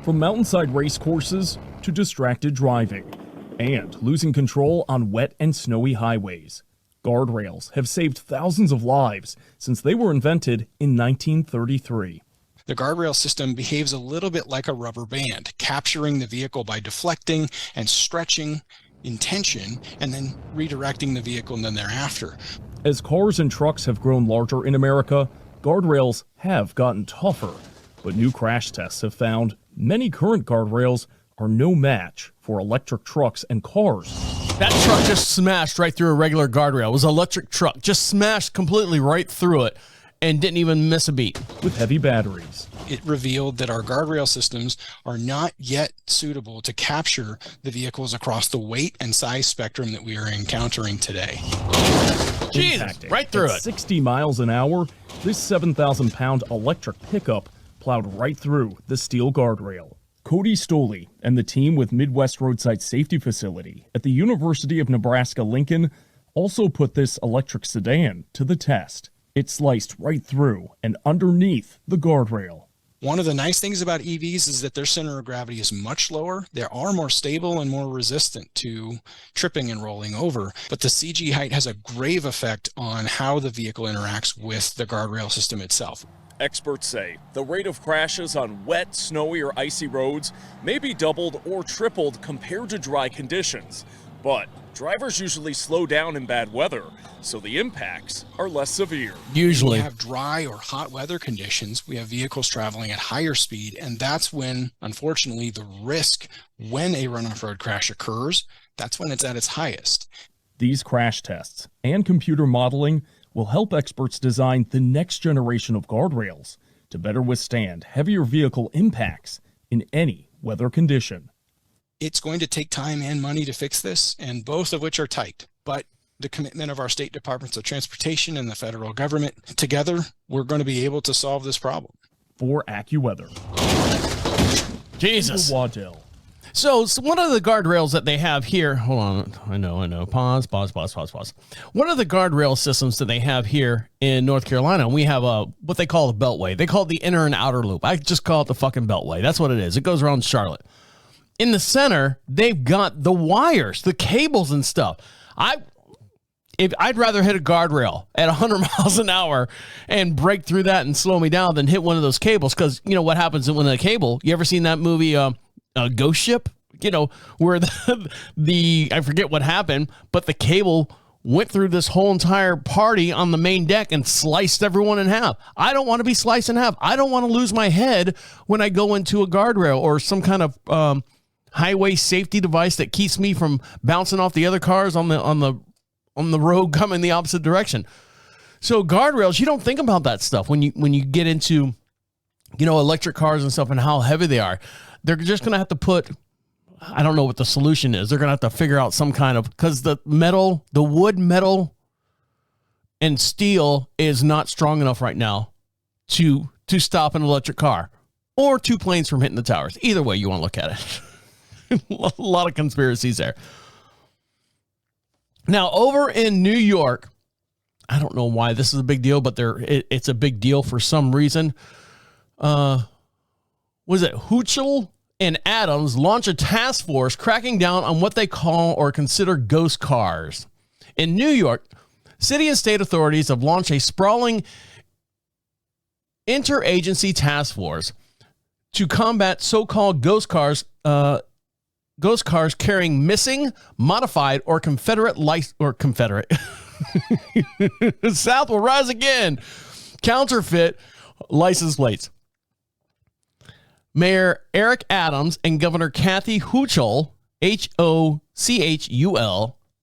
From mountainside race courses to distracted driving and losing control on wet and snowy highways, guardrails have saved thousands of lives since they were invented in 1933. The guardrail system behaves a little bit like a rubber band, capturing the vehicle by deflecting and stretching in tension and then redirecting the vehicle and then thereafter. As cars and trucks have grown larger in America, guardrails have gotten tougher, but new crash tests have found many current guardrails are no match for electric trucks and cars. That truck just smashed right through a regular guardrail. It was an electric truck, just smashed completely right through it. and didn't even miss a beat. With heavy batteries. It revealed that our guardrail systems are not yet suitable to capture the vehicles across the weight and size spectrum that we are encountering today. Jesus, right through At it. 60 miles an hour, this 7,000-pound electric pickup plowed right through the steel guardrail. Cody Stoley and the team with Midwest Roadside Safety Facility at the University of Nebraska-Lincoln also put this electric sedan to the test. It sliced right through and underneath the guardrail. One of the nice things about EVs is that their center of gravity is much lower. They are more stable and more resistant to tripping and rolling over. But the CG height has a grave effect on how the vehicle interacts with the guardrail system itself. Experts say the rate of crashes on wet, snowy, or icy roads may be doubled or tripled compared to dry conditions. But drivers usually slow down in bad weather, so the impacts are less severe. Usually. When we have dry or hot weather conditions, we have vehicles traveling at higher speed, and that's when, unfortunately, the risk when a run-off-road crash occurs, that's when it's at its highest. These crash tests and computer modeling will help experts design the next generation of guardrails to better withstand heavier vehicle impacts in any weather condition. It's going to take time and money to fix this, and both of which are tight. But the commitment of our state departments of transportation and the federal government, together, we're going to be able to solve this problem. For AccuWeather. Jesus. Waddell. So one of the guardrails that they have here, hold on, I know. Pause. One of the guardrail systems that they have here in North Carolina, we have what they call the Beltway. They call it the inner and outer loop. I just call it the fucking Beltway. That's what it is. It goes around Charlotte. In the center, they've got the wires, the cables and stuff. I'd rather hit a guardrail at 100 miles an hour and break through that and slow me down than hit one of those cables. Because you know what happens when a cable, you ever seen that movie, Ghost Ship, where the I forget what happened, but the cable went through this whole entire party on the main deck and sliced everyone in half. I don't want to be sliced in half. I don't want to lose my head when I go into a guardrail or some kind of highway safety device that keeps me from bouncing off the other cars on the road coming the opposite direction. So guardrails, you don't think about that stuff when you get into electric cars and stuff and how heavy they are. They're just going to have to put, I don't know what the solution is. They're going to have to figure out some kind of, because the wood, metal, and steel is not strong enough right now to stop an electric car or two planes from hitting the towers. Either way you want to look at it. A lot of conspiracies there. Now, over in New York, I don't know why this is a big deal, but it's a big deal for some reason. Was it Hoochel and Adams launch a task force cracking down on what they call or consider ghost cars. In New York, city and state authorities have launched a sprawling interagency task force to combat so-called ghost cars carrying missing, modified, or Confederate South will rise again. Counterfeit license plates. Mayor Eric Adams and Governor Kathy Hochul, Hochul,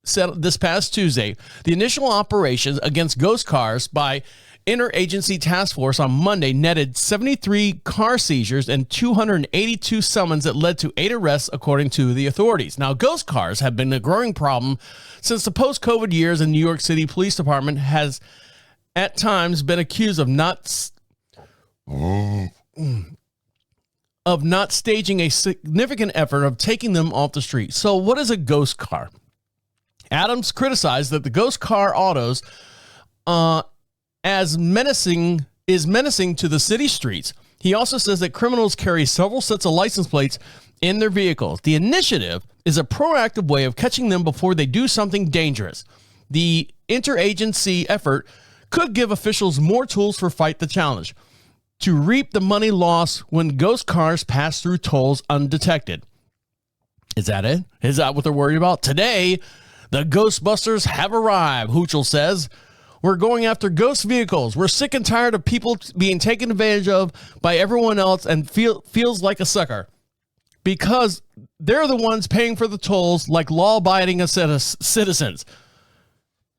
said this past Tuesday the initial operations against ghost cars by Interagency Task Force on Monday netted 73 car seizures and 282 summons that led to 8 arrests, according to the authorities. Now, ghost cars have been a growing problem since the post-COVID years, and New York City Police Department has at times been accused of not staging a significant effort of taking them off the street. So what is a ghost car? Adams criticized that the ghost car autos is menacing to the city streets. He also says that criminals carry several sets of license plates in their vehicles. The initiative is a proactive way of catching them before they do something dangerous. The interagency effort could give officials more tools for fight the challenge to reap the money lost when ghost cars pass through tolls undetected. Is that it? Is that what they're worried about? Today, the Ghostbusters have arrived, Hochul says. We're going after ghost vehicles. We're sick and tired of people being taken advantage of by everyone else and feels like a sucker. Because they're the ones paying for the tolls like law-abiding citizens.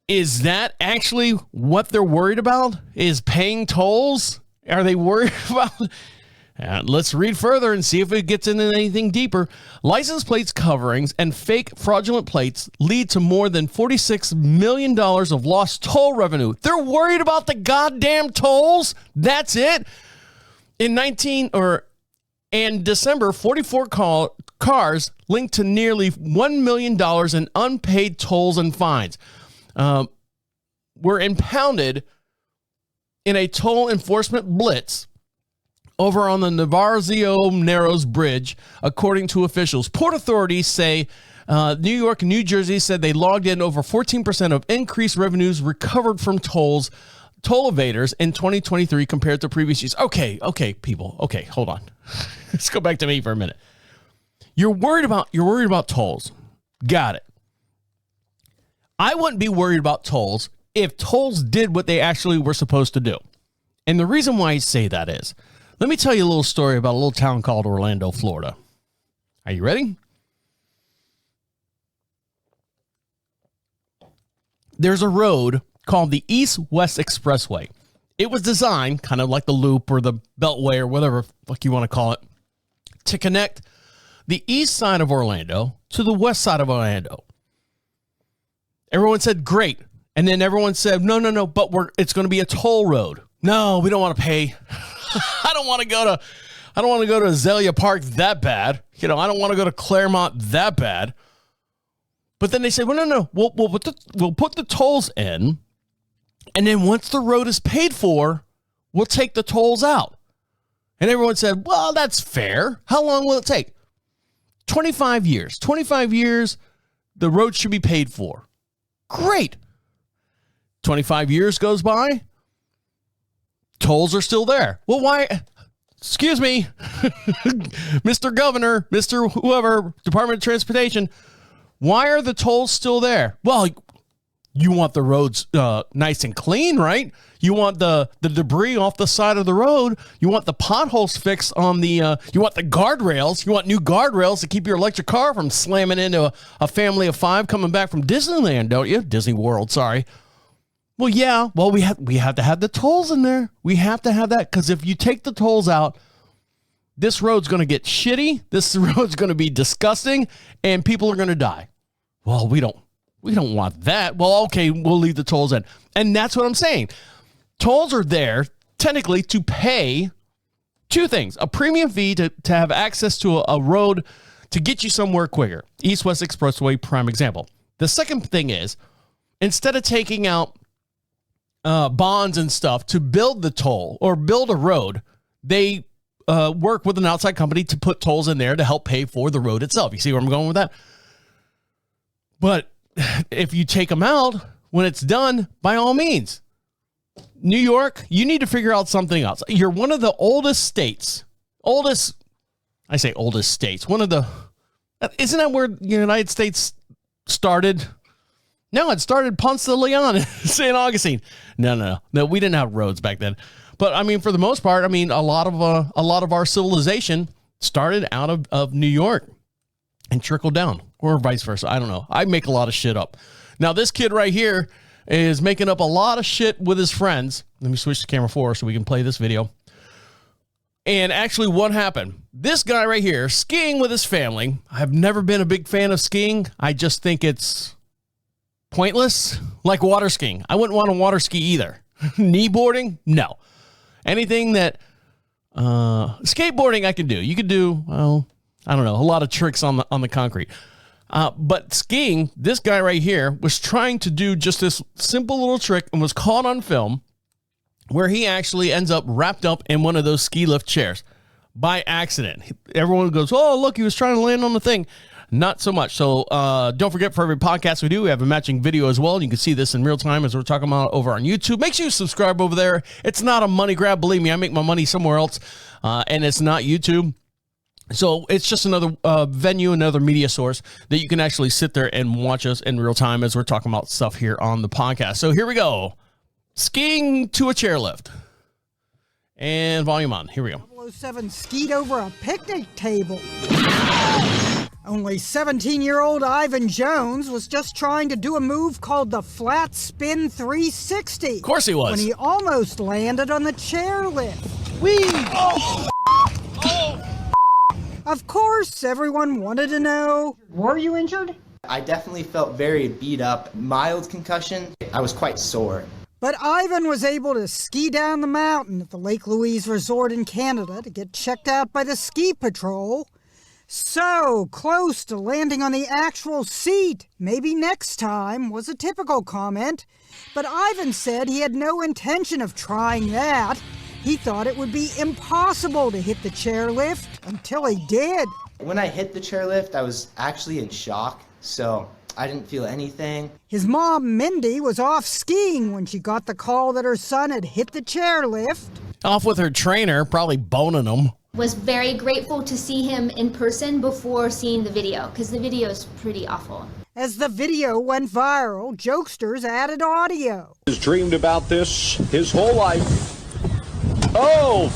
Is that actually what they're worried about? Is paying tolls? Are they worried about? Let's read further and see if it gets into anything deeper. License plates coverings and fake fraudulent plates lead to more than $46 million of lost toll revenue. They're worried about the goddamn tolls? That's it? In December, 44 cars linked to nearly $1 million in unpaid tolls and fines were impounded in a toll enforcement blitz over on the Navarro Narrows Bridge, according to officials. Port authorities say New York and New Jersey said they logged in over 14% of increased revenues recovered from toll evaders in 2023 compared to previous years. Okay, people. Okay, hold on. Let's go back to me for a minute. You're worried about tolls. Got it. I wouldn't be worried about tolls if tolls did what they actually were supposed to do. And the reason why I say that is, let me tell you a little story about a little town called Orlando, Florida. Are you ready? There's a road called the East-West Expressway. It was designed kind of like the Loop or the Beltway or whatever fuck you want to call it, to connect the east side of Orlando to the west side of Orlando. Everyone said, great. And then everyone said, no, but it's going to be a toll road. No, we don't want to pay. I don't want to go to Azalea Park that bad. I don't want to go to Claremont that bad. But then they said, well, no. We'll put the tolls in. And then once the road is paid for, we'll take the tolls out. And everyone said, well, that's fair. How long will it take? 25 years. 25 years, the road should be paid for. Great. 25 years goes by. Tolls are still there. Well, why? Excuse me, Mr. Governor, Mr. whoever, Department of Transportation, why are the tolls still there? Well, you want the roads nice and clean, right? You want the debris off the side of the road. You want the potholes fixed on the, you want the guardrails. You want new guardrails to keep your electric car from slamming into a family of 5 coming back from Disneyland, don't you? Disney World, sorry. Well, yeah. Well, we have to have the tolls in there. We have to have that, because if you take the tolls out, this road's going to get shitty. This road's going to be disgusting, and people are going to die. Well, we don't want that. Well, okay, we'll leave the tolls in. And that's what I'm saying. Tolls are there technically to pay 2 things: a premium fee to have access to a road to get you somewhere quicker. East-West Expressway, prime example. The second thing is, instead of taking out bonds and stuff to build the toll or build a road, they work with an outside company to put tolls in there to help pay for the road itself. You see where I'm going with that? But if you take them out when it's done, by all means, New York, you need to figure out something else. You're one of the oldest states. I say oldest states. One of the, isn't that where the United States started? No, it started Ponce de Leon, St. Augustine. No, we didn't have roads back then. But I mean, for the most part, I mean, a lot of our civilization started out of New York and trickled down, or vice versa. I don't know. I make a lot of shit up. Now, this kid right here is making up a lot of shit with his friends. Let me switch to camera 4 so we can play this video. And actually, what happened? This guy right here, skiing with his family. I've never been a big fan of skiing. I just think it's pointless, like water skiing. I wouldn't want to water ski either. Kneeboarding? No. Anything that skateboarding I can do. You could do, well, I don't know, a lot of tricks on the concrete. But skiing, this guy right here was trying to do just this simple little trick and was caught on film where he actually ends up wrapped up in one of those ski lift chairs by accident. Everyone goes, oh, look, he was trying to land on the thing. Not so much. So don't forget, for every podcast we do, we have a matching video as well. You can see this in real time as we're talking about over on YouTube. Make sure you subscribe over there. It's not a money grab. Believe me, I make my money somewhere else, and it's not YouTube. So it's just another venue, another media source that you can actually sit there and watch us in real time as we're talking about stuff here on the podcast. So here we go. Skiing to a chairlift. And volume on. Here we go. 007 skied over a picnic table. Only 17-year-old Ivan Jones was just trying to do a move called the flat spin 360. Of course he was. When he almost landed on the chairlift. Whee! Oh! Of course, everyone wanted to know, were you injured? I definitely felt very beat up. Mild concussion. I was quite sore. But Ivan was able to ski down the mountain at the Lake Louise Resort in Canada to get checked out by the ski patrol. So close to landing on the actual seat. Maybe next time was a typical comment. But Ivan said he had no intention of trying that. He thought it would be impossible to hit the chairlift until he did. When I hit the chairlift, I was actually in shock, so I didn't feel anything. His mom, Mindy, was off skiing when she got the call that her son had hit the chairlift. Off with her trainer, probably boning him. Was very grateful to see him in person before seeing the video, because the video is pretty awful. As the video went viral, jokesters added audio. He's dreamed about this his whole life. Oh,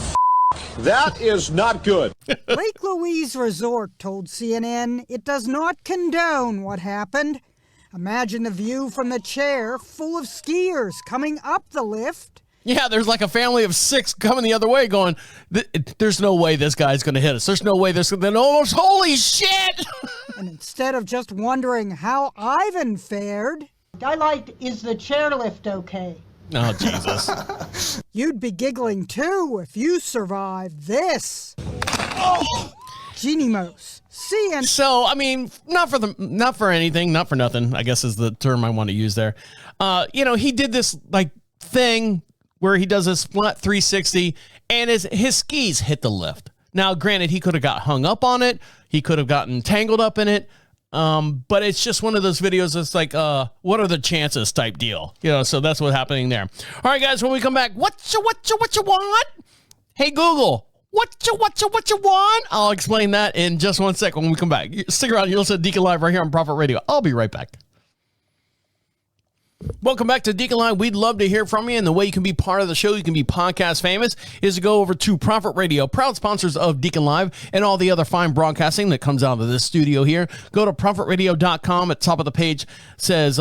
that is not good. Lake Louise Resort told CNN it does not condone what happened. Imagine the view from the chair full of skiers coming up the lift. Yeah, there's like a family of 6 coming the other way going, there's no way this guy's going to hit us. There's no way this, then almost, holy shit! And instead of just wondering how Ivan fared, I liked, is the chairlift okay? Oh, Jesus. You'd be giggling too if you survived this. Oh! Genie Mose. CNN. So, I mean, not for anything, not for nothing, I guess is the term I want to use there. He did this like thing where he does this flat 360 and his skis hit the lift. Now, granted, he could have got hung up on it. He could have gotten tangled up in it. But it's just one of those videos that's like, what are the chances type deal? So that's what's happening there. All right, guys, when we come back, what you want? Hey, Google, what you want? I'll explain that in just 1 second when we come back. Stick around. You'll listen to Deacon Live right here on Prophet Radio. I'll be right back. Welcome back to Deacon Live. We'd love to hear from you, and the way you can be part of the show, you can be podcast famous, is to go over to Prophet Radio, proud sponsors of Deacon Live and all the other fine broadcasting that comes out of this studio here. Go to prophetradio.com. At the top of the page says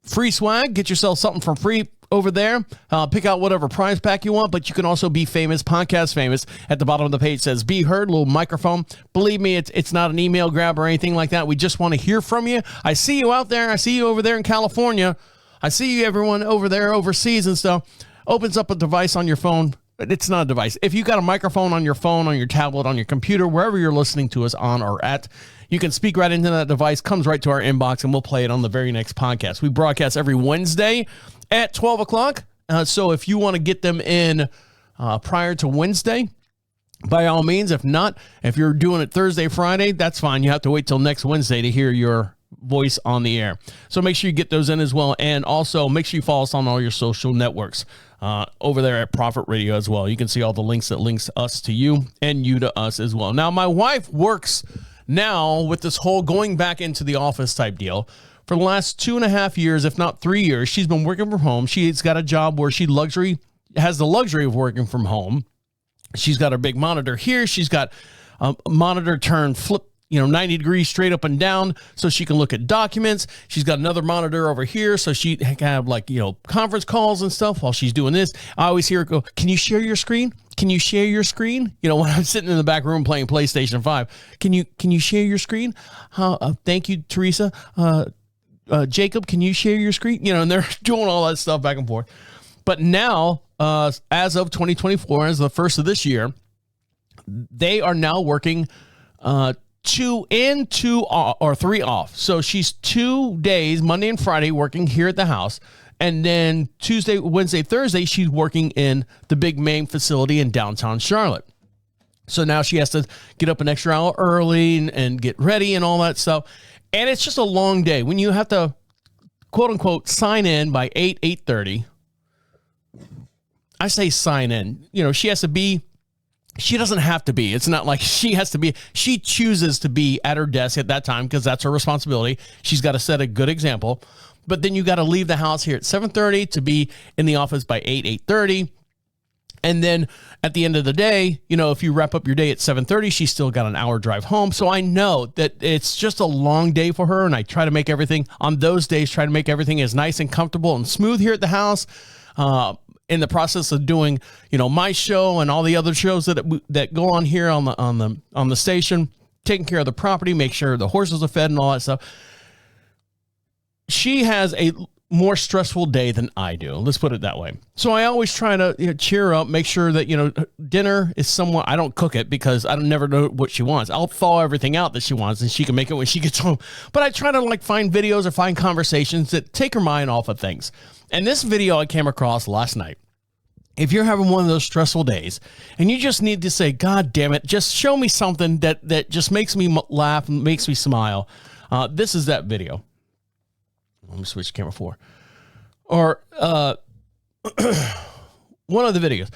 free swag. Get yourself something for free over there. Pick out whatever prize pack you want, but you can also be famous, podcast famous. At the bottom of the page says be heard, little microphone. Believe me, it's not an email grab or anything like that. We just want to hear from you. I see you out there. I see you over there in California. I see you, everyone over there overseas and stuff. Opens up a device on your phone. It's not a device. If you got a microphone on your phone, on your tablet, on your computer, wherever you're listening to us on or at, you can speak right into that device, comes right to our inbox, and we'll play it on the very next podcast. We broadcast every Wednesday at 12 o'clock. So if you want to get them in prior to Wednesday, by all means. If not, if you're doing it Thursday, Friday, that's fine. You have to wait till next Wednesday to hear your voice on the air. So make sure you get those in as well. And also make sure you follow us on all your social networks over there at Prophet Radio as well. You can see all the links that links us to you and you to us as well. Now, my wife works now with this whole going back into the office type deal. For the last 2.5 years, if not 3 years, she's been working from home. She's got a job where she has the luxury of working from home. She's got her big monitor here. She's got a monitor turned flip 90 degrees straight up and down so she can look at documents. She's got another monitor over here so she can have conference calls and stuff while she's doing this. I always hear her go, can you share your screen? Can you share your screen? When I'm sitting in the back room playing PlayStation 5, can you share your screen? Thank you, Teresa. Jacob, can you share your screen? And they're doing all that stuff back and forth. But now, as of 2024, as the first of this year, they are now working 2 in, 2 off, or 3 off. So she's 2 days, Monday and Friday, working here at the house. And then Tuesday, Wednesday, Thursday, she's working in the big main facility in downtown Charlotte. So now she has to get up an extra hour early and get ready and all that stuff. And it's just a long day. When you have to, quote unquote, sign in by 8:30. I say sign in. She has to be. She doesn't have to be. It's not like she has to be. She chooses to be at her desk at that time because that's her responsibility. She's got to set a good example. But then you got to leave the house here at 7:30 to be in the office by 8:30. And then at the end of the day, you know, if you wrap up your day at 7:30, she's still got an hour drive home. So I know that it's just a long day for her. And I try to make everything on those days, try to make everything as nice and comfortable and smooth here at the house. In the process of doing, you know, my show and all the other shows that go on here on the station, taking care of the property, make sure the horses are fed and all that stuff. She has a more stressful day than I do. Let's put it that way. So I always try to, you know, cheer her up, make sure that, you know, dinner is somewhat, I don't cook it because I never know what she wants. I'll thaw everything out that she wants and she can make it when she gets home. But I try to like find videos or find conversations that take her mind off of things. And this video I came across last night. If you're having one of those stressful days and you just need to say, God damn it, just show me something that just makes me laugh and makes me smile. This is that video. Let me switch to camera 4. Or one of the videos.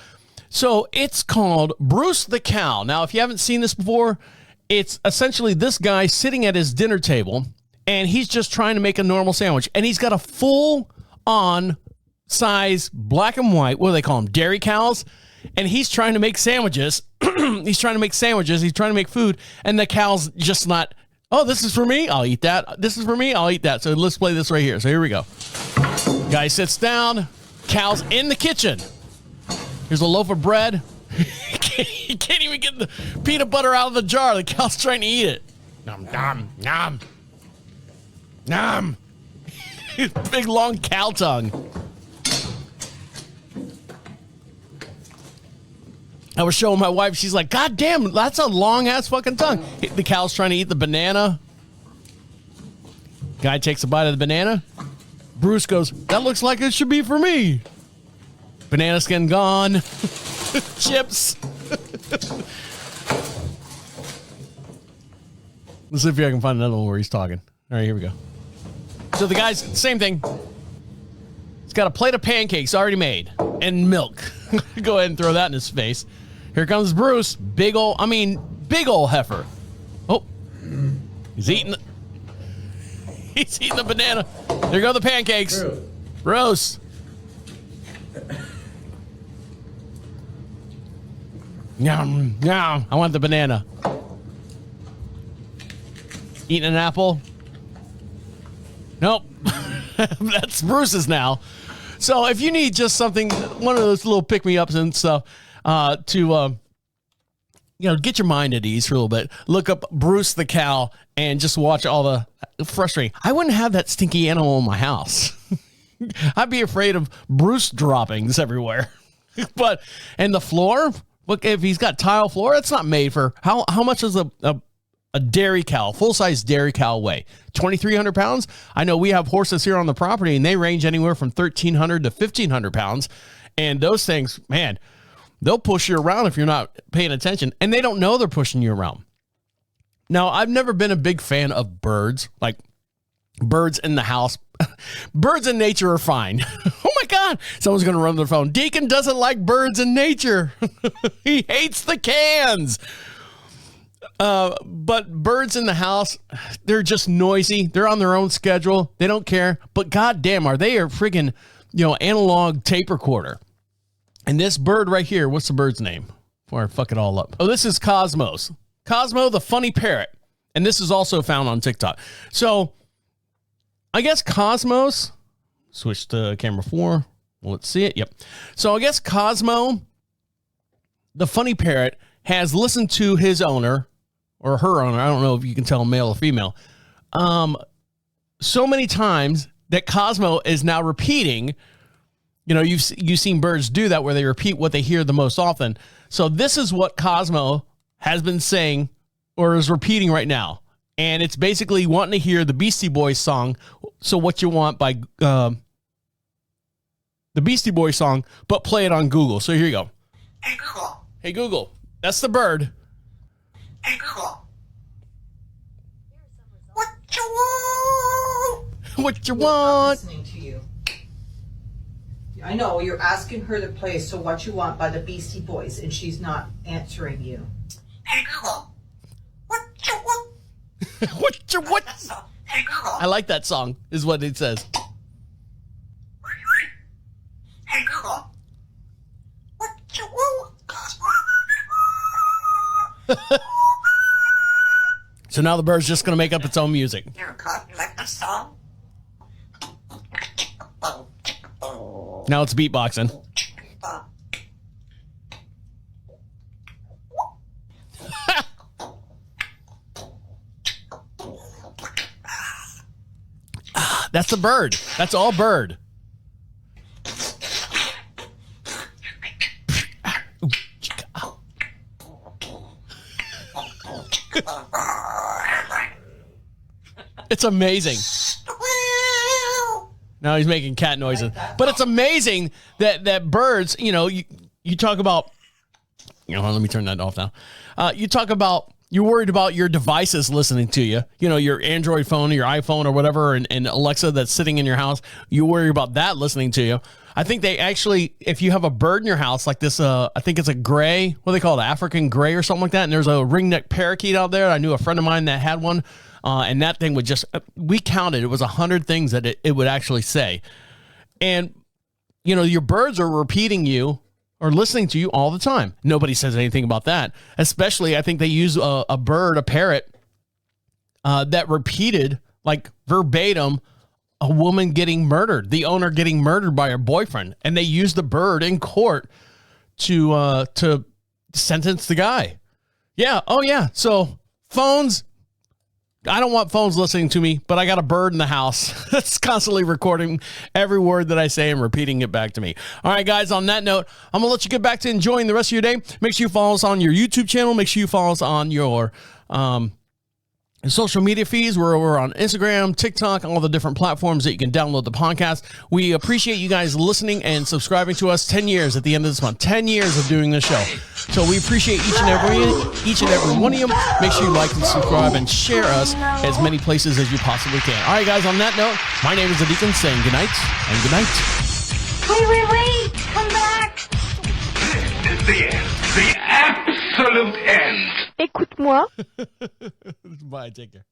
So it's called Bruce the Cow. Now, if you haven't seen this before, it's essentially this guy sitting at his dinner table and he's just trying to make a normal sandwich. And he's got a full-on size black and white, what do they call them, dairy cows? And he's trying to make sandwiches. He's trying to make sandwiches. He's trying to make food. And the cow's just not, oh, this is for me, I'll eat that. This is for me, I'll eat that. So let's play this right here. So here we go. Guy sits down. Cow's in the kitchen. Here's a loaf of bread. He can't even get the peanut butter out of the jar. The cow's trying to eat it. Nom, nom, nom. Nom. Big, long cow tongue. I was showing my wife. She's like, God damn, that's a long-ass fucking tongue. The cow's trying to eat the banana. Guy takes a bite of the banana. Bruce goes, that looks like it should be for me. Banana skin gone. Chips. Let's see if I can find another one where he's talking. All right, here we go. So the guy's, same thing. He's got a plate of pancakes already made and milk. Go ahead and throw that in his face. Here comes Bruce. Big ol' heifer. Oh, he's eating the banana. There go the pancakes. Bruce. Yum, yum. I want the banana. Eating an apple. Nope. That's Bruce's now. So if you need just something, one of those little pick-me-ups and stuff to get your mind at ease for a little bit, look up Bruce the Cow and just watch all the frustrating. I wouldn't have that stinky animal in my house. I'd be afraid of Bruce droppings everywhere. And the floor, look, if he's got tile floor, it's not made for, how much is a dairy cow, full-size dairy cow weigh? 2,300 pounds? I know we have horses here on the property, and they range anywhere from 1,300 to 1,500 pounds. And those things, man, they'll push you around if you're not paying attention. And they don't know they're pushing you around. Now, I've never been a big fan of birds, like birds in the house. Birds in nature are fine. Oh, my God. Someone's going to run their phone. Deacon doesn't like birds in nature. He hates the cans. But birds in the house, they're just noisy. They're on their own schedule. They don't care. But goddamn, are they a friggin', analog tape recorder? And this bird right here, what's the bird's name? Before I fuck it all up. Oh, this is Cosmos. Cosmo, the funny parrot. And this is also found on TikTok. So, I guess Cosmos, switch to camera 4. Let's see it. Yep. So, I guess Cosmo, the funny parrot, has listened to his owner, or her owner, I don't know if you can tell male or female, so many times that Cosmo is now repeating. You've seen birds do that where they repeat what they hear the most often. So this is what Cosmo has been saying or is repeating right now. And it's basically wanting to hear the Beastie Boys song, So What You Want by the Beastie Boys song, but play it on Google. So here you go. Hey, Google. Hey, Google. That's the bird. Hey, Google. What you want? What you want? Listening to you. I know you're asking her to play So What You Want by the Beastie Boys, and she's not answering you. Hey, Google. What you want? What you want? Hey, Google. I like that song, is what it says. Hey, Google. What you want? So now the bird's just going to make up its own music. You're caught like a song. Now it's beatboxing. That's the bird. That's all bird. It's amazing. Now he's making cat noises. But it's amazing that birds, you talk about, let me turn that off now. You talk about, you're worried about your devices listening to you, your Android phone or your iPhone or whatever, and Alexa that's sitting in your house. You worry about that listening to you. I think they actually, if you have a bird in your house like this, I think it's a gray, what do they call it, African gray or something like that. And there's a ringneck parakeet out there. I knew a friend of mine that had one. And that thing would just, we counted, it was 100 things that it would actually say. And, your birds are repeating you or listening to you all the time. Nobody says anything about that. Especially, I think they use a bird, a parrot, that repeated, like verbatim, a woman getting murdered, the owner getting murdered by her boyfriend. And they used the bird in court to sentence the guy. Yeah. Oh, yeah. So phones, I don't want phones listening to me, but I got a bird in the house that's constantly recording every word that I say and repeating it back to me. All right, guys, on that note, I'm going to let you get back to enjoying the rest of your day. Make sure you follow us on your YouTube channel. Make sure you follow us on your social media feeds. We're on Instagram, TikTok, all the different platforms that you can download the podcast. We appreciate you guys listening and subscribing to us. 10 years at the end of this month. 10 years of doing this show. So we appreciate each and every one of you. Make sure you like and subscribe and share us as many places as you possibly can. All right, guys, on that note, my name is the Deacon saying good night and good night. Wait, come back. This is the end. The absolute end. Écoute-moi. Bye, take care.